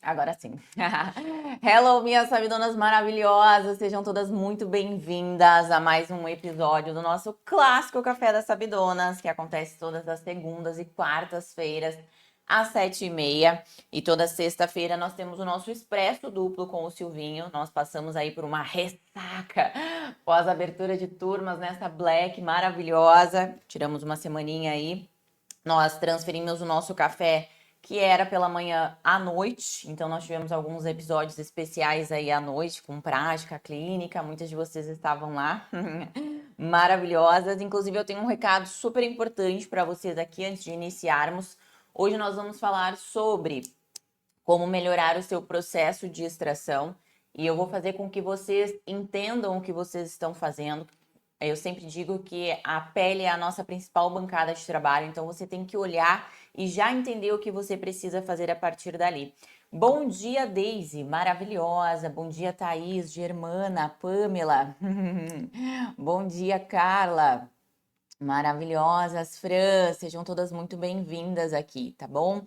Agora sim. Hello, minhas sabidonas maravilhosas, sejam todas muito bem-vindas a mais um episódio do nosso clássico Café das Sabidonas, que acontece todas as segundas e quartas-feiras, às 7h30. E toda sexta-feira nós temos o nosso expresso duplo com o Silvinho. Nós passamos aí por uma ressaca pós-abertura de turmas nessa Black maravilhosa. Tiramos uma semaninha aí. Nós transferimos o nosso café que era pela manhã à noite, então nós tivemos alguns episódios especiais aí à noite, com prática clínica, muitas de vocês estavam lá, maravilhosas. Inclusive eu tenho um recado super importante para vocês aqui antes de iniciarmos. Hoje nós vamos falar sobre como melhorar o seu processo de extração e eu vou fazer com que vocês entendam o que vocês estão fazendo. Eu sempre digo que a pele é a nossa principal bancada de trabalho, então você tem que olhar e já entender o que você precisa fazer a partir dali. Bom dia, Daisy, maravilhosa. Bom dia, Thaís, Germana, Pamela. Bom dia, Carla. Maravilhosas, Fran, sejam todas muito bem-vindas aqui, tá bom?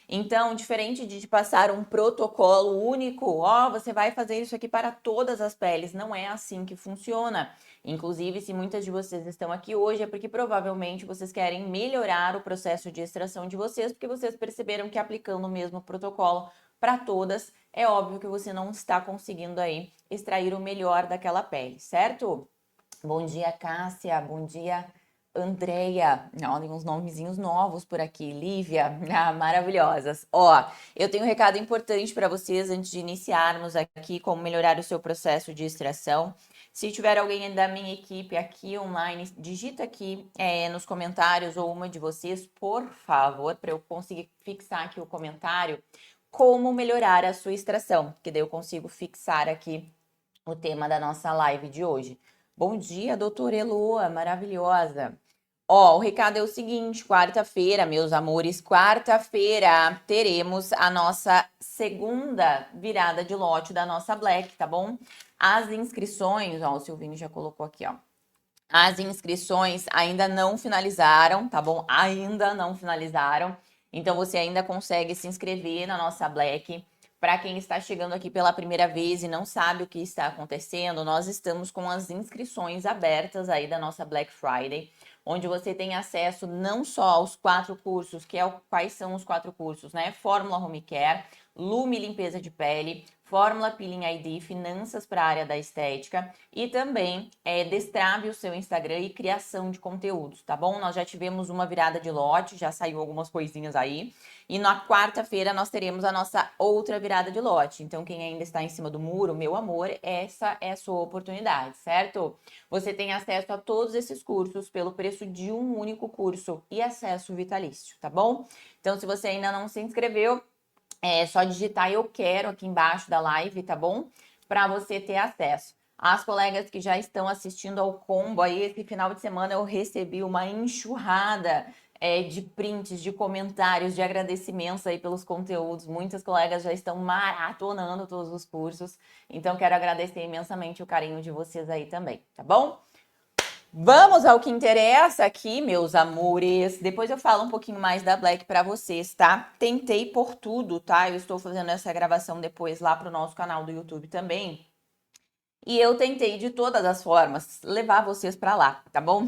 Então, diferente de te passar um protocolo único, ó, você vai fazer isso aqui para todas as peles, não é assim que funciona. Inclusive, se muitas de vocês estão aqui hoje, é porque provavelmente vocês querem melhorar o processo de extração de vocês, porque vocês perceberam que aplicando o mesmo protocolo para todas, é óbvio que você não está conseguindo aí extrair o melhor daquela pele, certo? Bom dia, Cássia, bom dia, Andreia, olha uns nomezinhos novos por aqui, Lívia, maravilhosas. Ó, eu tenho um recado importante para vocês antes de iniciarmos aqui como melhorar o seu processo de extração. Se tiver alguém da minha equipe aqui online, digita aqui nos comentários ou uma de vocês, por favor, para eu conseguir fixar aqui o comentário, como melhorar a sua extração, que daí eu consigo fixar aqui o tema da nossa live de hoje. Bom dia, doutora Eloa, maravilhosa. Ó, o recado é o seguinte, quarta-feira, meus amores, quarta-feira teremos a nossa segunda virada de lote da nossa Black, tá bom? As inscrições, ó, o Silvinho já colocou aqui, ó. As inscrições ainda não finalizaram, tá bom? Ainda não finalizaram. Então você ainda consegue se inscrever na nossa Black. Para quem está chegando aqui pela primeira vez e não sabe o que está acontecendo, nós estamos com as inscrições abertas aí da nossa Black Friday, onde você tem acesso não só aos 4 cursos, que é quais são os 4 cursos, né? Fórmula Home Care, Lume Limpeza de Pele, Fórmula Peeling ID, Finanças para a área da estética e também destrave o seu Instagram e criação de conteúdos, tá bom? Nós já tivemos uma virada de lote, já saiu algumas coisinhas aí. E na quarta-feira nós teremos a nossa outra virada de lote. Então, quem ainda está em cima do muro, meu amor, essa é a sua oportunidade, certo? Você tem acesso a todos esses cursos pelo preço de um único curso e acesso vitalício, tá bom? Então, se você ainda não se inscreveu, é só digitar eu quero aqui embaixo da live, tá bom? Para você ter acesso. As colegas que já estão assistindo ao combo aí, esse final de semana eu recebi uma enxurrada de prints, de comentários, de agradecimentos aí pelos conteúdos. Muitas colegas já estão maratonando todos os cursos. Então, quero agradecer imensamente o carinho de vocês aí também, tá bom? Vamos ao que interessa aqui, meus amores. Depois eu falo um pouquinho mais da Black para vocês, tá? Tentei por tudo, tá? Eu estou fazendo essa gravação depois lá pro nosso canal do YouTube também. E eu tentei de todas as formas levar vocês para lá, tá bom?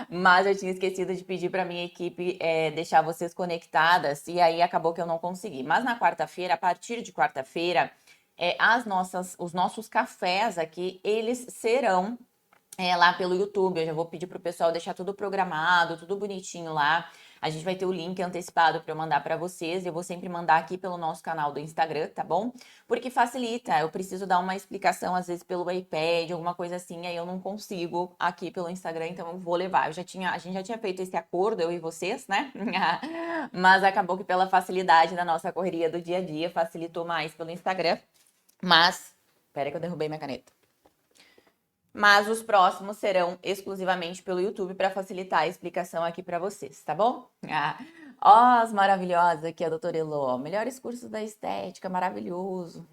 Mas eu tinha esquecido de pedir para minha equipe deixar vocês conectadas e aí acabou que eu não consegui. Mas na quarta-feira, a partir de quarta-feira, os nossos cafés aqui, eles serão lá pelo YouTube. Eu já vou pedir pro pessoal deixar tudo programado, tudo bonitinho lá. A gente vai ter o link antecipado para eu mandar para vocês. Eu vou sempre mandar aqui pelo nosso canal do Instagram, tá bom? Porque facilita. Eu preciso dar uma explicação às vezes pelo iPad, alguma coisa assim, aí eu não consigo aqui pelo Instagram, então eu vou levar. A gente já tinha feito esse acordo, eu e vocês, né? Mas acabou que pela facilidade da nossa correria do dia a dia, facilitou mais pelo Instagram. Mas, pera que eu derrubei minha caneta. Mas os próximos serão exclusivamente pelo YouTube para facilitar a explicação aqui para vocês, tá bom? Ó, as maravilhosas aqui, a doutora Elô. Melhores cursos da estética, maravilhoso.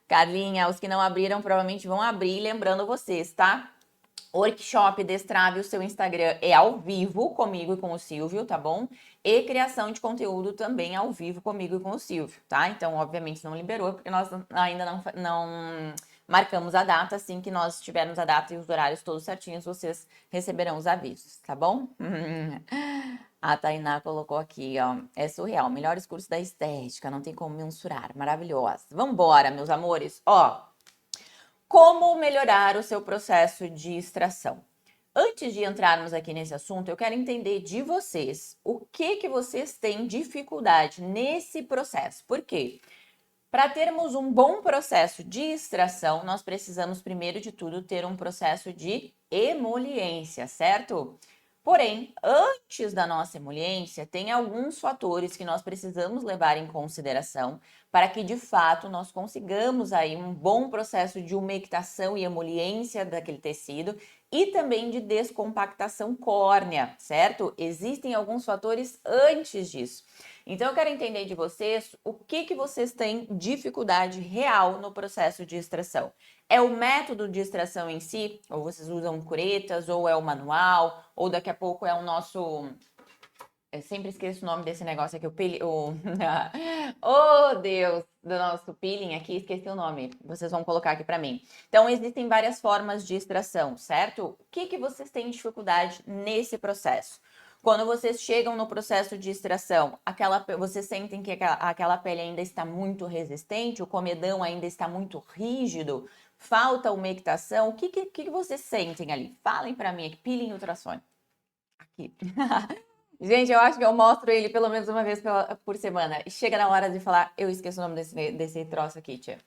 Carlinha, os que não abriram provavelmente vão abrir, lembrando vocês, tá? Workshop Destrave o seu Instagram é ao vivo comigo e com o Silvio, tá bom? E criação de conteúdo também ao vivo comigo e com o Silvio, tá? Então, obviamente, não liberou, porque nós ainda não marcamos a data. Assim que nós tivermos a data e os horários todos certinhos, vocês receberão os avisos, tá bom? A Tainá colocou aqui, ó. É surreal. Melhores cursos da estética, não tem como mensurar. Maravilhosa. Vambora, meus amores. Ó, como melhorar o seu processo de extração? Antes de entrarmos aqui nesse assunto, eu quero entender de vocês o que vocês têm dificuldade nesse processo. Por quê? Para termos um bom processo de extração, nós precisamos, primeiro de tudo, ter um processo de emoliência, certo? Porém, antes da nossa emoliência, tem alguns fatores que nós precisamos levar em consideração para que, de fato, nós consigamos aí um bom processo de umectação e emoliência daquele tecido e também de descompactação córnea, certo? Existem alguns fatores antes disso. Então, eu quero entender de vocês o que vocês têm dificuldade real no processo de extração. É o método de extração em si? Ou vocês usam curetas, ou é o manual, ou daqui a pouco é o nosso... Eu sempre esqueço o nome desse negócio aqui, o peeling... Oh, Deus! Do nosso peeling aqui, esqueci o nome. Vocês vão colocar aqui para mim. Então, existem várias formas de extração, certo? O que vocês têm dificuldade nesse processo? Quando vocês chegam no processo de extração, vocês sentem que aquela pele ainda está muito resistente, o comedão ainda está muito rígido, falta umectação, o que vocês sentem ali? Falem para mim aqui, peeling ultrassônico. Aqui. Gente, eu acho que eu mostro ele pelo menos uma vez por semana. E chega na hora de falar, eu esqueço o nome desse troço aqui, tia.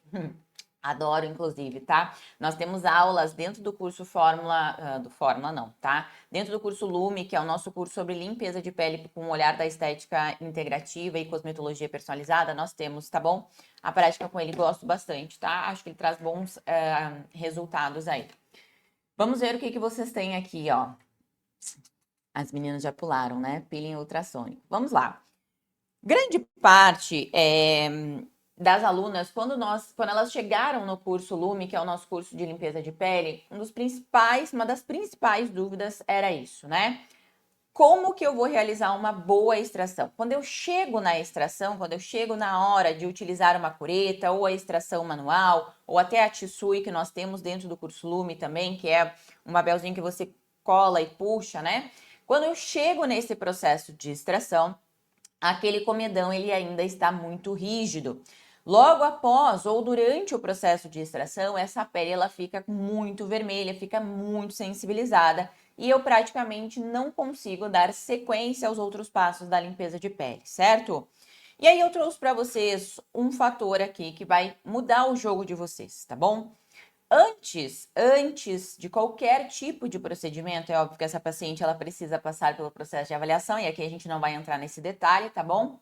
Adoro, inclusive, tá? Nós temos aulas dentro do curso Fórmula, do Fórmula não, tá? Dentro do curso Lume, que é o nosso curso sobre limpeza de pele com o olhar da estética integrativa e cosmetologia personalizada, nós temos, tá bom? A prática com ele gosto bastante, tá? Acho que ele traz bons resultados aí. Vamos ver o que vocês têm aqui, ó. As meninas já pularam, né? Peeling ultrassônico. Vamos lá. Grande parte das alunas, quando elas chegaram no curso Lume, que é o nosso curso de limpeza de pele, uma das principais dúvidas era isso, né? Como que eu vou realizar uma boa extração? Quando eu chego na extração, quando eu chego na hora de utilizar uma cureta, ou a extração manual, ou até a Tsui que nós temos dentro do curso Lume também, que é um papelzinho que você cola e puxa, né? Quando eu chego nesse processo de extração, aquele comedão ele ainda está muito rígido. Logo após ou durante o processo de extração, essa pele ela fica muito vermelha, fica muito sensibilizada e eu praticamente não consigo dar sequência aos outros passos da limpeza de pele, certo? E aí eu trouxe para vocês um fator aqui que vai mudar o jogo de vocês, tá bom? Antes de qualquer tipo de procedimento, é óbvio que essa paciente ela precisa passar pelo processo de avaliação, e aqui a gente não vai entrar nesse detalhe, tá bom?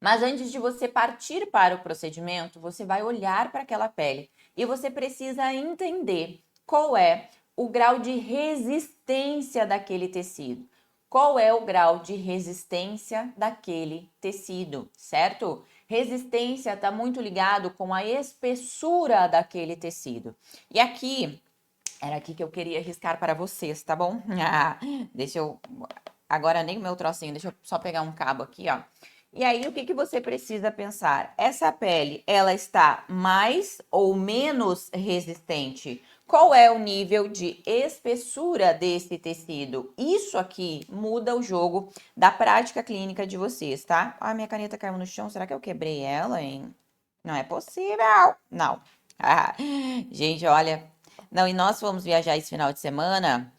Mas antes de você partir para o procedimento, você vai olhar para aquela pele e você precisa entender qual é o grau de resistência daquele tecido. Qual é o grau de resistência daquele tecido, certo? Resistência está muito ligado com a espessura daquele tecido. E aqui, era aqui que eu queria riscar para vocês, tá bom? Deixa eu... Agora nem o meu trocinho, deixa eu só pegar um cabo aqui, ó. E aí, o que você precisa pensar? Essa pele, ela está mais ou menos resistente? Qual é o nível de espessura desse tecido? Isso aqui muda o jogo da prática clínica de vocês, tá? Ah, minha caneta caiu no chão, será que eu quebrei ela, hein? Não é possível! Não. Ah, gente, olha... Não, e nós fomos viajar esse final de semana...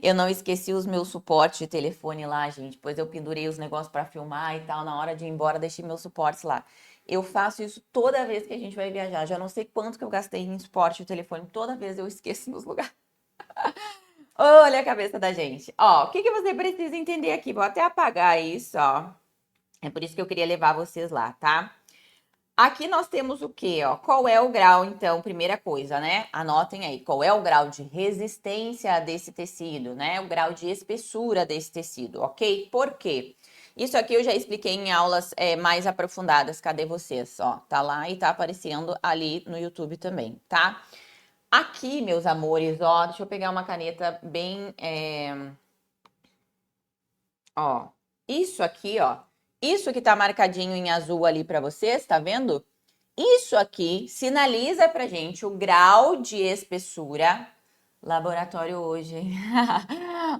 Eu não esqueci os meus suportes de telefone lá, gente. Pois eu pendurei os negócios para filmar e tal. Na hora de ir embora, deixei meus suportes lá. Eu faço isso toda vez que a gente vai viajar. Já não sei quanto que eu gastei em suporte de telefone. Toda vez eu esqueço nos lugares. Olha a cabeça da gente. Ó, o que você precisa entender aqui? Vou até apagar isso, ó. É por isso que eu queria levar vocês lá, tá? Aqui nós temos o quê, ó? Qual é o grau, então, primeira coisa, né? Anotem aí, qual é o grau de resistência desse tecido, né? O grau de espessura desse tecido, ok? Por quê? Isso aqui eu já expliquei em aulas mais aprofundadas. Cadê vocês? Ó, tá lá e tá aparecendo ali no YouTube também, tá? Aqui, meus amores, ó, deixa eu pegar uma caneta bem, ó, isso aqui, ó, isso que tá marcadinho em azul ali para vocês, tá vendo? Isso aqui sinaliza pra gente o grau de espessura. Laboratório hoje, hein?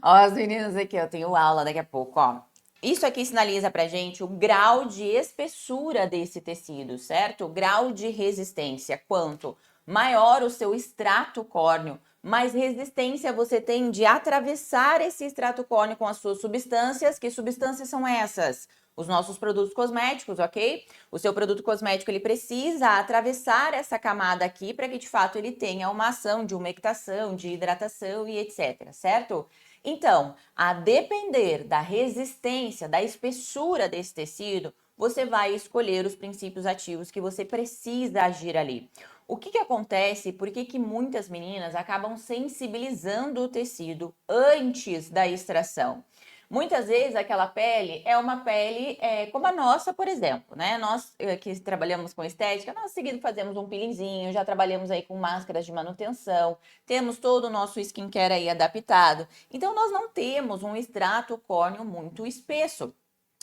Ó, as meninas aqui, eu tenho aula daqui a pouco, ó. Isso aqui sinaliza pra gente o grau de espessura desse tecido, certo? O grau de resistência. Quanto maior o seu extrato córneo, mais resistência você tem de atravessar esse extrato córneo com as suas substâncias. Que substâncias são essas? Os nossos produtos cosméticos, ok? O seu produto cosmético, ele precisa atravessar essa camada aqui para que, de fato, ele tenha uma ação de umectação, de hidratação e etc, certo? Então, a depender da resistência, da espessura desse tecido, você vai escolher os princípios ativos que você precisa agir ali. O que acontece? Por que muitas meninas acabam sensibilizando o tecido antes da extração? Muitas vezes aquela pele é uma pele como a nossa, por exemplo, né? Nós que trabalhamos com estética, nós seguindo fazemos um peelingzinho, já trabalhamos aí com máscaras de manutenção, temos todo o nosso skincare aí adaptado. Então, nós não temos um extrato córneo muito espesso.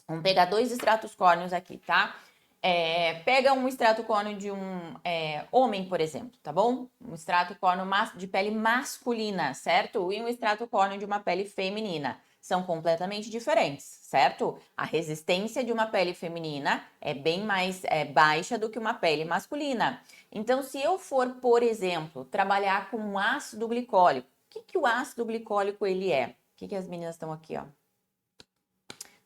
Vamos pegar 2 extratos córneos aqui, tá? Pega um extrato córneo de um homem, por exemplo, tá bom? Um extrato córneo de pele masculina, certo? E um extrato córneo de uma pele feminina. São completamente diferentes, certo? A resistência de uma pele feminina é bem mais baixa do que uma pele masculina. Então, se eu for, por exemplo, trabalhar com um ácido glicólico, o que o ácido glicólico ele é? O que as meninas estão aqui, ó?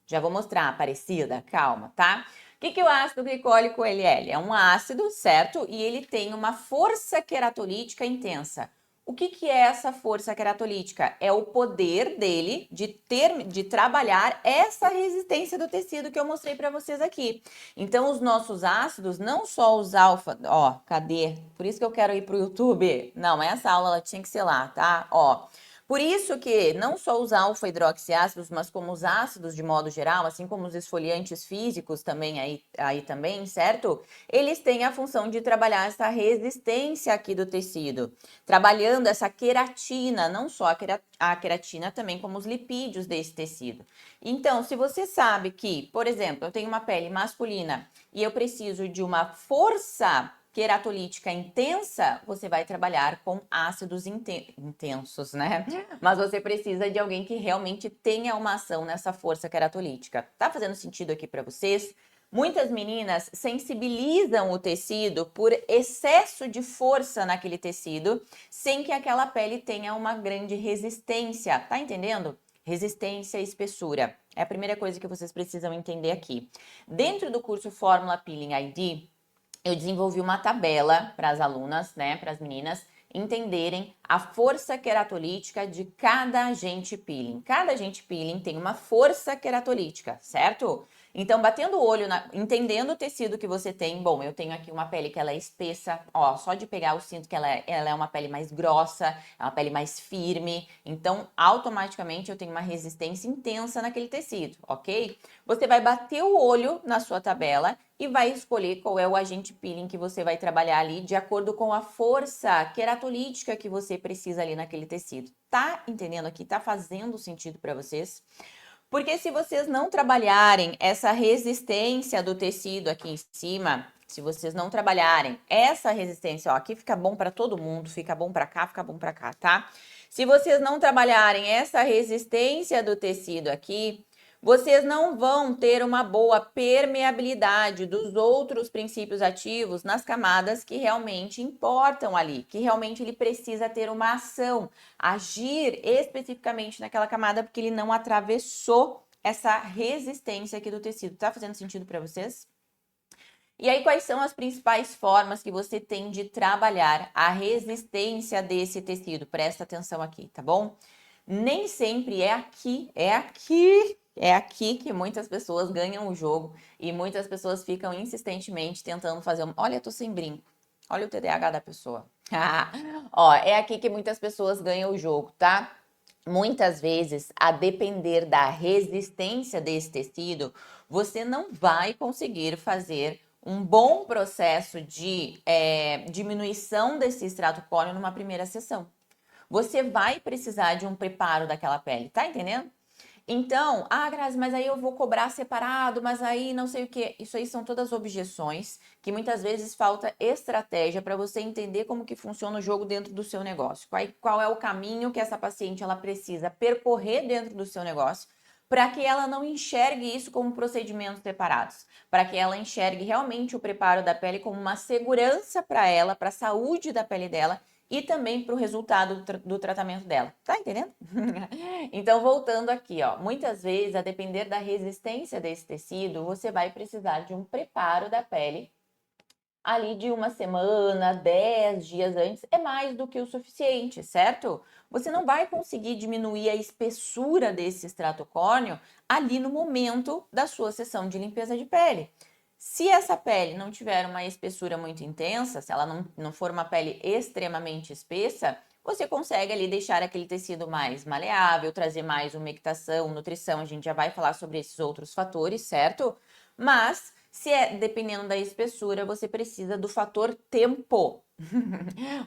Já vou mostrar, Aparecida, calma, tá? O que o ácido glicólico ele é? Ele é um ácido, certo? E ele tem uma força queratolítica intensa. O que é essa força queratolítica? É o poder dele de trabalhar essa resistência do tecido que eu mostrei para vocês aqui. Então, os nossos ácidos, não só os alfa... Ó, cadê? Por isso que eu quero ir pro YouTube. Não, essa aula ela tinha que ser lá, tá? Ó... Por isso que não só os alfa-hidroxiácidos, mas como os ácidos de modo geral, assim como os esfoliantes físicos também aí também, certo? Eles têm a função de trabalhar essa resistência aqui do tecido, trabalhando essa queratina, não só a queratina também como os lipídios desse tecido. Então, se você sabe que, por exemplo, eu tenho uma pele masculina e eu preciso de uma força queratolítica intensa, você vai trabalhar com ácidos intensos, né? Mas você precisa de alguém que realmente tenha uma ação nessa força queratolítica. Tá fazendo sentido aqui para vocês? Muitas meninas sensibilizam o tecido por excesso de força naquele tecido, sem que aquela pele tenha uma grande resistência. Tá entendendo? Resistência e espessura. É a primeira coisa que vocês precisam entender aqui. Dentro do curso Fórmula Peeling ID, eu desenvolvi uma tabela para as alunas, né, para as meninas entenderem a força queratolítica de cada agente peeling. Cada agente peeling tem uma força queratolítica, certo? Então, batendo o olho, entendendo o tecido que você tem, bom, eu tenho aqui uma pele que ela é espessa, ó, só de pegar eu sinto que ela é uma pele mais grossa, é uma pele mais firme, então, automaticamente eu tenho uma resistência intensa naquele tecido, ok? Você vai bater o olho na sua tabela e vai escolher qual é o agente peeling que você vai trabalhar ali de acordo com a força queratolítica que você precisa ali naquele tecido. Tá entendendo aqui? Tá fazendo sentido para vocês? Porque se vocês não trabalharem essa resistência do tecido aqui em cima, se vocês não trabalharem essa resistência, ó, aqui fica bom para todo mundo, fica bom para cá, fica bom para cá, tá? Se vocês não trabalharem essa resistência do tecido aqui, vocês não vão ter uma boa permeabilidade dos outros princípios ativos nas camadas que realmente importam ali, que realmente ele precisa ter uma ação, agir especificamente naquela camada porque ele não atravessou essa resistência aqui do tecido. Tá fazendo sentido para vocês? E aí, quais são as principais formas que você tem de trabalhar a resistência desse tecido? Presta atenção aqui, tá bom? Nem sempre é aqui que muitas pessoas ganham o jogo e muitas pessoas ficam insistentemente tentando fazer Olha, eu tô sem brinco. Olha o TDAH da pessoa. Ó, é aqui que muitas pessoas ganham o jogo, tá? Muitas vezes, a depender da resistência desse tecido, você não vai conseguir fazer um bom processo de diminuição desse extrato córneo numa primeira sessão. Você vai precisar de um preparo daquela pele, tá entendendo? Então, Grazi, mas aí eu vou cobrar separado, mas aí não sei o que. Isso aí são todas objeções que muitas vezes falta estratégia para você entender como que funciona o jogo dentro do seu negócio. Qual é o caminho que essa paciente ela precisa percorrer dentro do seu negócio para que ela não enxergue isso como procedimentos separados, para que ela enxergue realmente o preparo da pele como uma segurança para ela, para a saúde da pele dela e também para o resultado do tratamento dela. Tá entendendo? Então, voltando aqui, ó, muitas vezes, a depender da resistência desse tecido, você vai precisar de um preparo da pele ali de uma semana, 10 dias antes, é mais do que o suficiente, certo? Você não vai conseguir diminuir a espessura desse extrato córneo ali no momento da sua sessão de limpeza de pele. Se essa pele não tiver uma espessura muito intensa, se ela não for uma pele extremamente espessa, você consegue ali deixar aquele tecido mais maleável, trazer mais umectação, nutrição, a gente já vai falar sobre esses outros fatores, certo? Mas, se é dependendo da espessura, você precisa do fator tempo.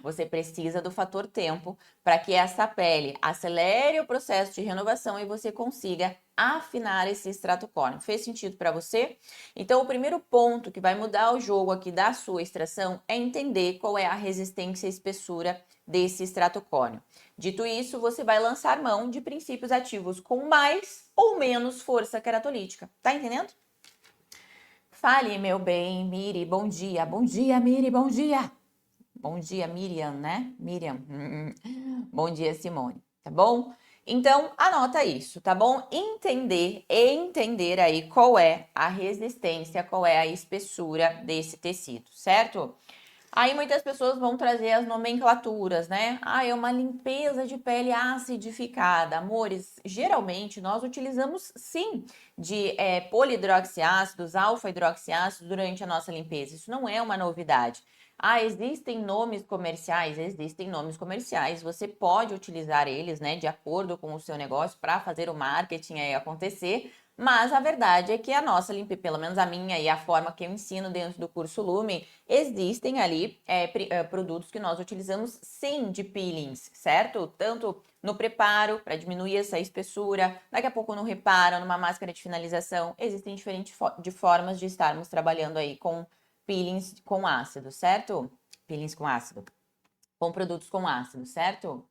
Você precisa do fator tempo para que essa pele acelere o processo de renovação e você consiga afinar esse extrato córneo. Fez sentido para você? Então, o primeiro ponto que vai mudar o jogo aqui da sua extração é entender qual é a resistência e espessura desse extrato córneo. Dito isso, você vai lançar mão de princípios ativos com mais ou menos força queratolítica. Tá entendendo? Fale, meu bem, Miri, bom dia. Bom dia, Miri, bom dia. Bom dia, Miriam, né? Miriam. Bom dia, Simone. Tá bom? Então, anota isso, tá bom? Entender aí qual é a resistência, qual é a espessura desse tecido, certo? Aí muitas pessoas vão trazer as nomenclaturas, né? É uma limpeza de pele acidificada. Amores, geralmente nós utilizamos sim de polihidroxiácidos, alfa-hidroxiácidos durante a nossa limpeza. Isso não é uma novidade. Existem nomes comerciais? Existem nomes comerciais. Você pode utilizar eles, né, de acordo com o seu negócio para fazer o marketing aí acontecer. Mas a verdade é que a nossa limpeza, pelo menos a minha e a forma que eu ensino dentro do curso Lume, existem ali produtos que nós utilizamos sim de peelings, certo? Tanto no preparo, para diminuir essa espessura, daqui a pouco no reparo, numa máscara de finalização. Existem diferentes formas de estarmos trabalhando aí com peelings com ácido, certo? Peelings com ácido. Com produtos com ácido, certo?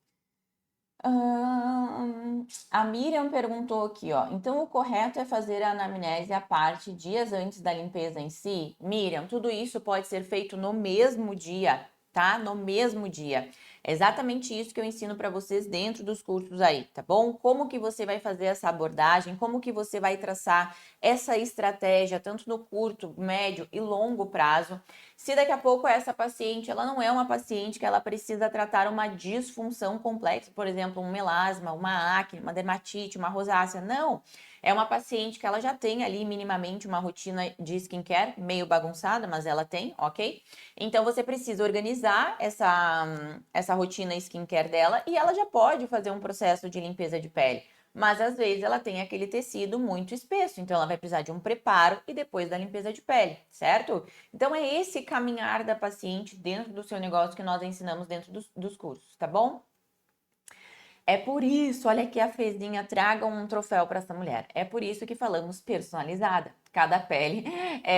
A Miriam perguntou aqui, ó. Então, o correto é fazer a anamnese à parte dias antes da limpeza em si? Miriam, tudo isso pode ser feito no mesmo dia, tá? No mesmo dia. É exatamente isso que eu ensino para vocês dentro dos cursos aí, tá bom? Como que você vai fazer essa abordagem, como que você vai traçar essa estratégia, tanto no curto, médio e longo prazo. Se daqui a pouco essa paciente, ela não é uma paciente que ela precisa tratar uma disfunção complexa, por exemplo, um melasma, uma acne, uma dermatite, uma rosácea, não. É uma paciente que ela já tem ali minimamente uma rotina de skincare, meio bagunçada, mas ela tem, ok? Então você precisa organizar essa rotina skincare dela e ela já pode fazer um processo de limpeza de pele. Mas às vezes ela tem aquele tecido muito espesso, então ela vai precisar de um preparo e depois da limpeza de pele, certo? Então é esse caminhar da paciente dentro do seu negócio que nós ensinamos dentro dos cursos, tá bom? É por isso, olha aqui a Fezinha, traga um troféu para essa mulher. É por isso que falamos personalizada. Cada pele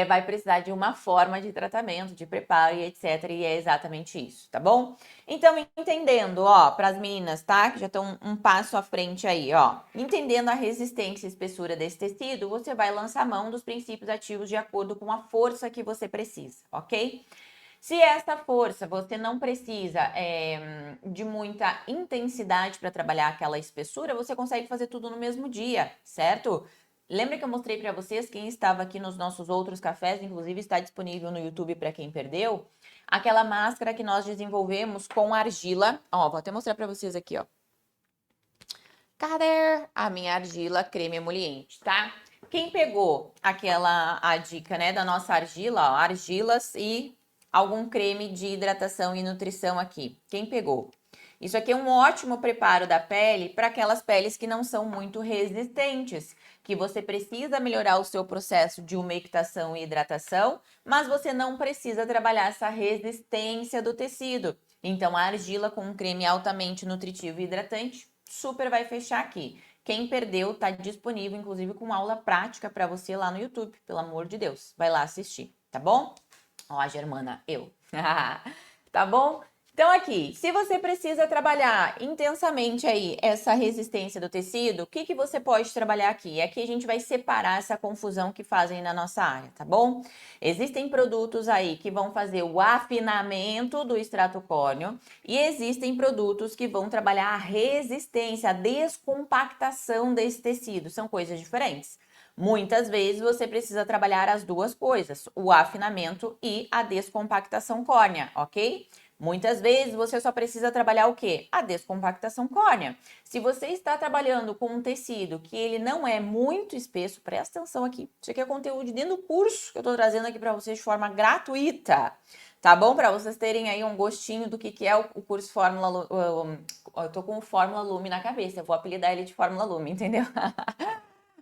vai precisar de uma forma de tratamento, de preparo e etc. E é exatamente isso, tá bom? Então, entendendo, ó, para as meninas, tá? Que já estão um passo à frente aí, ó. Entendendo a resistência e espessura desse tecido, você vai lançar mão dos princípios ativos de acordo com a força que você precisa, ok? Se essa força você não precisa de muita intensidade para trabalhar aquela espessura, você consegue fazer tudo no mesmo dia, certo? Lembra que eu mostrei para vocês, quem estava aqui nos nossos outros cafés, inclusive está disponível no YouTube para quem perdeu, aquela máscara que nós desenvolvemos com argila. Ó, vou até mostrar para vocês aqui, ó. Cadê a minha argila creme emoliente, tá? Quem pegou a dica, né, da nossa argila, ó, argilas e algum creme de hidratação e nutrição aqui. Quem pegou? Isso aqui é um ótimo preparo da pele para aquelas peles que não são muito resistentes. que você precisa melhorar o seu processo de umectação e hidratação, mas você não precisa trabalhar essa resistência do tecido. Então, a argila com um creme altamente nutritivo e hidratante super vai fechar aqui. Quem perdeu, tá disponível, inclusive, com aula prática para você lá no YouTube, pelo amor de Deus. Vai lá assistir, tá bom? Ó, a Germana, eu. Tá bom? Então aqui, se você precisa trabalhar intensamente aí essa resistência do tecido, o que você pode trabalhar aqui? Aqui a gente vai separar essa confusão que fazem na nossa área, tá bom? Existem produtos aí que vão fazer o afinamento do extrato córneo e existem produtos que vão trabalhar a resistência, a descompactação desse tecido. São coisas diferentes. Muitas vezes você precisa trabalhar as duas coisas, o afinamento e a descompactação córnea, ok? Muitas vezes você só precisa trabalhar o quê? A descompactação córnea. Se você está trabalhando com um tecido que ele não é muito espesso, presta atenção aqui. Isso aqui é conteúdo dentro do curso que eu estou trazendo aqui para vocês de forma gratuita. Tá bom? Para vocês terem aí um gostinho do que é o curso Fórmula... Eu tô com o Fórmula Lume na cabeça, eu vou apelidar ele de Fórmula Lume, entendeu?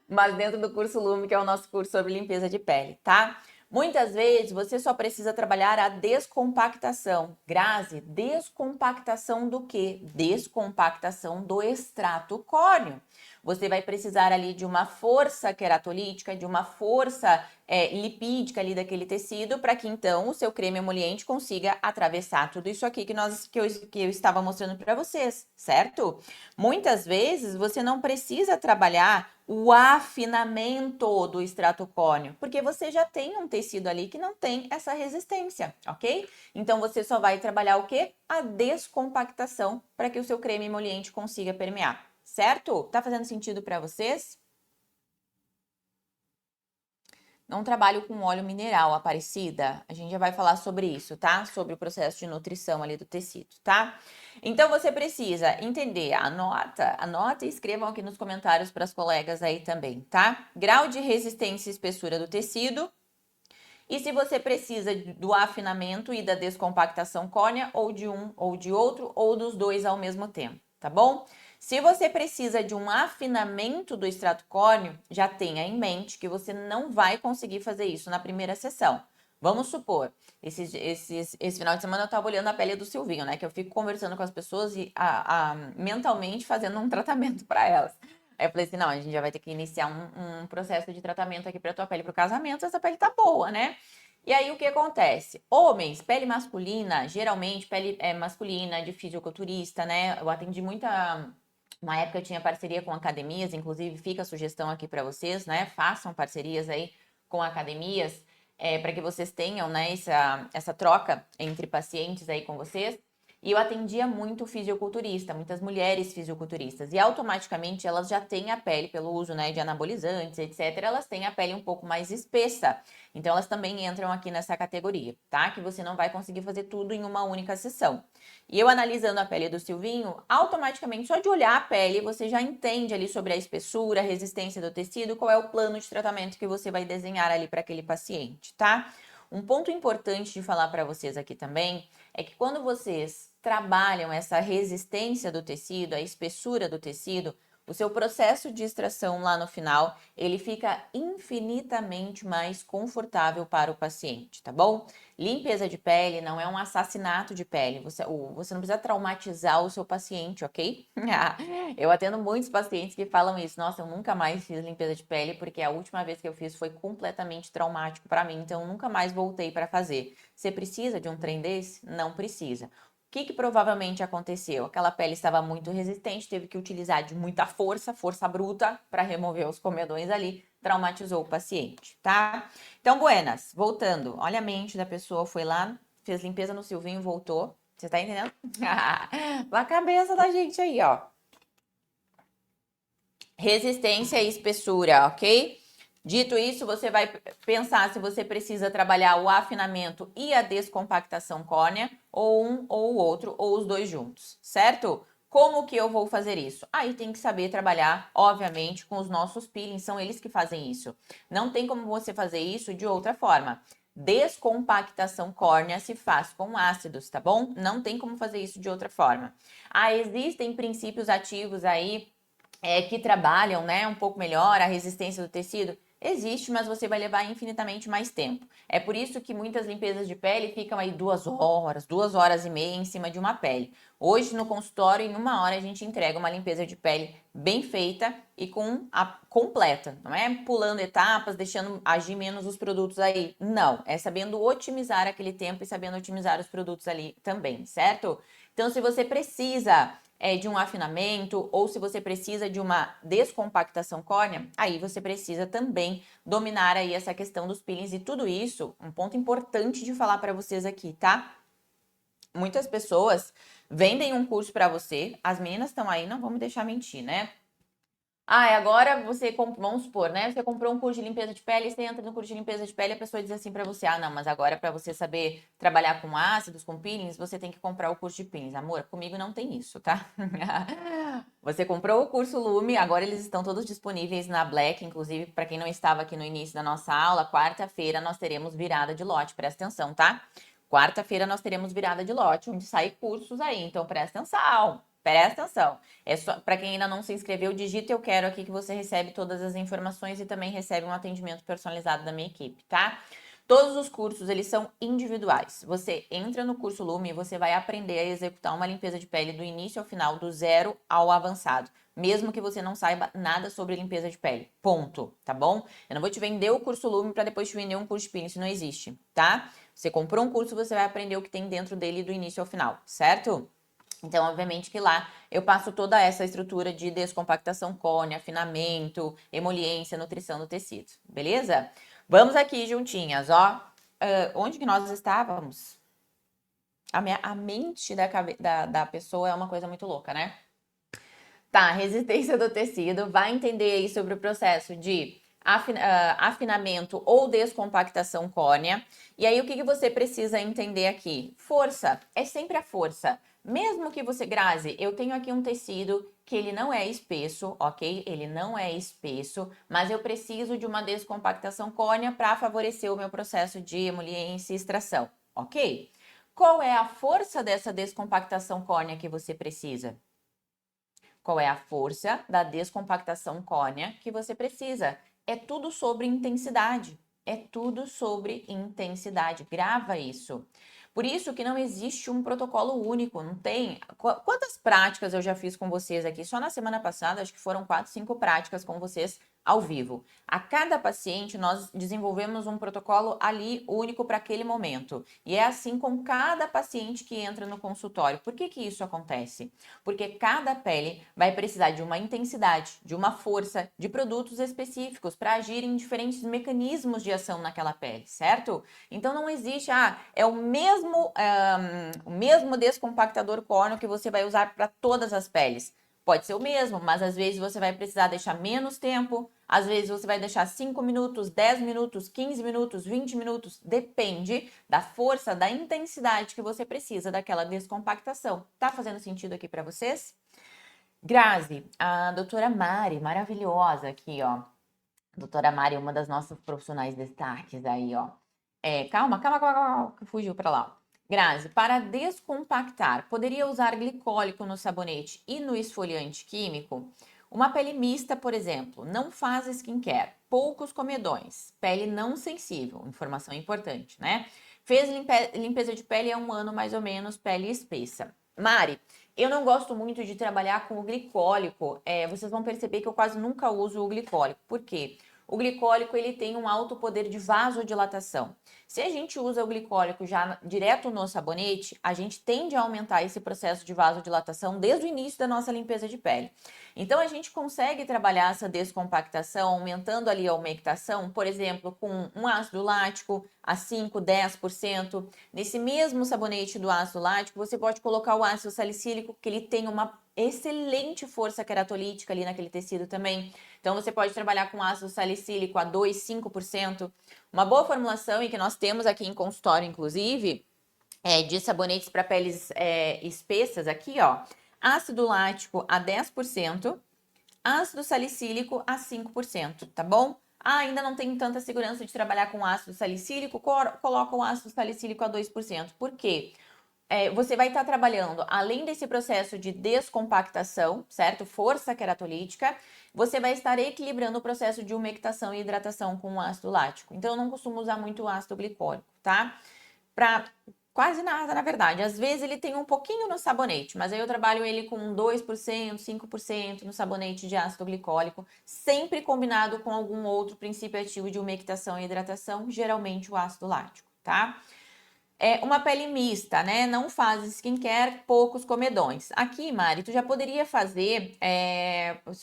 Mas dentro do curso Lume, que é o nosso curso sobre limpeza de pele, tá? Muitas vezes você só precisa trabalhar a descompactação. Grazi, descompactação do quê? Descompactação do extrato córneo. Você vai precisar ali de uma força queratolítica, de uma força lipídica ali daquele tecido, para que então o seu creme emoliente consiga atravessar tudo isso aqui que eu estava mostrando para vocês, certo? Muitas vezes você não precisa trabalhar o afinamento do extrato córneo, porque você já tem um tecido ali que não tem essa resistência, ok? Então você só vai trabalhar o quê? A descompactação para que o seu creme emoliente consiga permear, certo? Tá fazendo sentido para vocês? Não trabalho com óleo mineral, Aparecida. A gente já vai falar sobre isso, tá? Sobre o processo de nutrição ali do tecido, tá? Então você precisa entender, anota e escrevam aqui nos comentários para as colegas aí também, tá? Grau de resistência e espessura do tecido. E se você precisa do afinamento e da descompactação córnea, ou de um ou de outro, ou dos dois ao mesmo tempo, tá bom? Se você precisa de um afinamento do extrato córneo, já tenha em mente que você não vai conseguir fazer isso na primeira sessão. Vamos supor, esse final de semana eu estava olhando a pele do Silvinho, né? Que eu fico conversando com as pessoas e mentalmente fazendo um tratamento para elas. Aí eu falei assim, não, a gente já vai ter que iniciar um processo de tratamento aqui pra tua pele pro casamento, essa pele tá boa, né? E aí o que acontece? Homens, pele masculina, geralmente pele masculina de fisiculturista, né? Eu atendi muita... Uma época eu tinha parceria com academias, inclusive fica a sugestão aqui para vocês, né? Façam parcerias aí com academias, para que vocês tenham, né, essa troca entre pacientes aí com vocês. E eu atendia muito fisiculturista, muitas mulheres fisiculturistas. E automaticamente elas já têm a pele, pelo uso, né, de anabolizantes, etc., elas têm a pele um pouco mais espessa. Então elas também entram aqui nessa categoria, tá? Que você não vai conseguir fazer tudo em uma única sessão. E eu analisando a pele do Silvinho, automaticamente, só de olhar a pele, você já entende ali sobre a espessura, a resistência do tecido, qual é o plano de tratamento que você vai desenhar ali para aquele paciente, tá? Um ponto importante de falar para vocês aqui também é que quando vocês trabalham essa resistência do tecido, a espessura do tecido, o seu processo de extração lá no final, ele fica infinitamente mais confortável para o paciente, tá bom? Limpeza de pele não é um assassinato de pele, você não precisa traumatizar o seu paciente, ok? Eu atendo muitos pacientes que falam isso, nossa, eu nunca mais fiz limpeza de pele porque a última vez que eu fiz foi completamente traumático para mim, então eu nunca mais voltei para fazer. Você precisa de um trem desse? Não precisa. O que provavelmente aconteceu? Aquela pele estava muito resistente, teve que utilizar de muita força bruta, para remover os comedões ali, traumatizou o paciente, tá? Então, buenas, voltando, olha a mente da pessoa, foi lá, fez limpeza no Silvinho, voltou, você tá entendendo? A cabeça da gente aí, ó. Resistência e espessura, ok? Dito isso, você vai pensar se você precisa trabalhar o afinamento e a descompactação córnea, ou um ou o outro, ou os dois juntos, certo? Como que eu vou fazer isso? Aí tem que saber trabalhar, obviamente, com os nossos peelings, são eles que fazem isso. Não tem como você fazer isso de outra forma. Descompactação córnea se faz com ácidos, tá bom? Não tem como fazer isso de outra forma. Existem princípios ativos aí que trabalham, né, um pouco melhor a resistência do tecido? Existe, mas você vai levar infinitamente mais tempo. É por isso que muitas limpezas de pele ficam aí 2 horas e meia em cima de uma pele. Hoje no consultório, em 1 hora, a gente entrega uma limpeza de pele bem feita e com a completa. Não é pulando etapas, deixando agir menos os produtos aí. Não, é sabendo otimizar aquele tempo e sabendo otimizar os produtos ali também, certo? Então, se você precisa de um afinamento ou se você precisa de uma descompactação córnea, aí você precisa também dominar aí essa questão dos peelings e tudo isso, um ponto importante de falar para vocês aqui, tá? Muitas pessoas vendem um curso para você, as meninas estão aí, não vamos deixar mentir, né? Agora você, vamos supor, né? Você comprou um curso de limpeza de pele, você entra no curso de limpeza de pele e a pessoa diz assim pra você, não, mas agora para você saber trabalhar com ácidos, com peelings, você tem que comprar o curso de peelings. Amor, comigo não tem isso, tá? Você comprou o curso Lume, agora eles estão todos disponíveis na Black, inclusive para quem não estava aqui no início da nossa aula, quarta-feira nós teremos virada de lote, presta atenção, tá? Quarta-feira nós teremos virada de lote, onde sai cursos aí, então presta atenção. Presta atenção. É só para quem ainda não se inscreveu, digita eu quero aqui que você recebe todas as informações e também recebe um atendimento personalizado da minha equipe, tá? Todos os cursos, eles são individuais. Você entra no curso Lume e você vai aprender a executar uma limpeza de pele do início ao final, do zero ao avançado. Mesmo que você não saiba nada sobre limpeza de pele. Ponto, tá bom? Eu não vou te vender o curso Lume para depois te vender um curso de peeling, isso não existe, tá? Você comprou um curso, você vai aprender o que tem dentro dele do início ao final, certo? Então, obviamente que lá eu passo toda essa estrutura de descompactação córnea, afinamento, emoliência, nutrição do tecido, beleza? Vamos aqui juntinhas, ó. Onde que nós estávamos? A mente da pessoa é uma coisa muito louca, né? Tá, resistência do tecido, vai entender aí sobre o processo de afinamento ou descompactação córnea. E aí, o que você precisa entender aqui? Força, é sempre a força. Mesmo que você, Grazi, eu tenho aqui um tecido que ele não é espesso, ok? Ele não é espesso, mas eu preciso de uma descompactação córnea para favorecer o meu processo de emoliência e extração, ok? Qual é a força dessa descompactação córnea que você precisa? Qual é a força da descompactação córnea que você precisa? É tudo sobre intensidade. É tudo sobre intensidade. Grava isso. Por isso que não existe um protocolo único, não tem. Quantas práticas eu já fiz com vocês aqui? Só na semana passada, acho que foram 4, 5 práticas com vocês ao vivo. A cada paciente, nós desenvolvemos um protocolo ali único para aquele momento. E é assim com cada paciente que entra no consultório. Por que isso acontece? Porque cada pele vai precisar de uma intensidade, de uma força, de produtos específicos para agir em diferentes mecanismos de ação naquela pele, certo? Então não existe, é o mesmo descompactador córneo que você vai usar para todas as peles. Pode ser o mesmo, mas às vezes você vai precisar deixar menos tempo, às vezes você vai deixar 5 minutos, 10 minutos, 15 minutos, 20 minutos, depende da força, da intensidade que você precisa daquela descompactação. Tá fazendo sentido aqui para vocês? Grazi, a doutora Mari, maravilhosa aqui, ó. A doutora Mari é uma das nossas profissionais destaques aí, ó. Calma, fugiu para lá. Grazi, para descompactar, poderia usar glicólico no sabonete e no esfoliante químico? Uma pele mista, por exemplo, não faz skincare, poucos comedões, pele não sensível, informação importante, né? Fez limpeza de pele há 1 ano mais ou menos, pele espessa. Mari, eu não gosto muito de trabalhar com o glicólico, vocês vão perceber que eu quase nunca uso o glicólico. Por quê? O glicólico ele tem um alto poder de vasodilatação. Se a gente usa o glicólico já direto no sabonete, a gente tende a aumentar esse processo de vasodilatação desde o início da nossa limpeza de pele. Então a gente consegue trabalhar essa descompactação aumentando ali a umectação, por exemplo, com um ácido lático a 5, 10%. Nesse mesmo sabonete do ácido lático, você pode colocar o ácido salicílico, que ele tem uma excelente força queratolítica ali naquele tecido também. Então você pode trabalhar com ácido salicílico a 2, 5%. Uma boa formulação e que nós temos aqui em consultório, inclusive, de sabonetes para peles espessas aqui, ó. Ácido lático a 10%, ácido salicílico a 5%, tá bom? Ainda não tem tanta segurança de trabalhar com ácido salicílico, coloca o ácido salicílico a 2%. Por quê? você vai estar trabalhando, além desse processo de descompactação, certo? Força queratolítica, você vai estar equilibrando o processo de umectação e hidratação com o ácido lático. Então, eu não costumo usar muito ácido glicólico, tá? Pra quase nada, na verdade. Às vezes ele tem um pouquinho no sabonete, mas aí eu trabalho ele com 2%, 5% no sabonete de ácido glicólico, sempre combinado com algum outro princípio ativo de umectação e hidratação, geralmente o ácido lático, tá? É uma pele mista, né? Não faz skincare, poucos comedões. Aqui, Mari, tu já poderia fazer,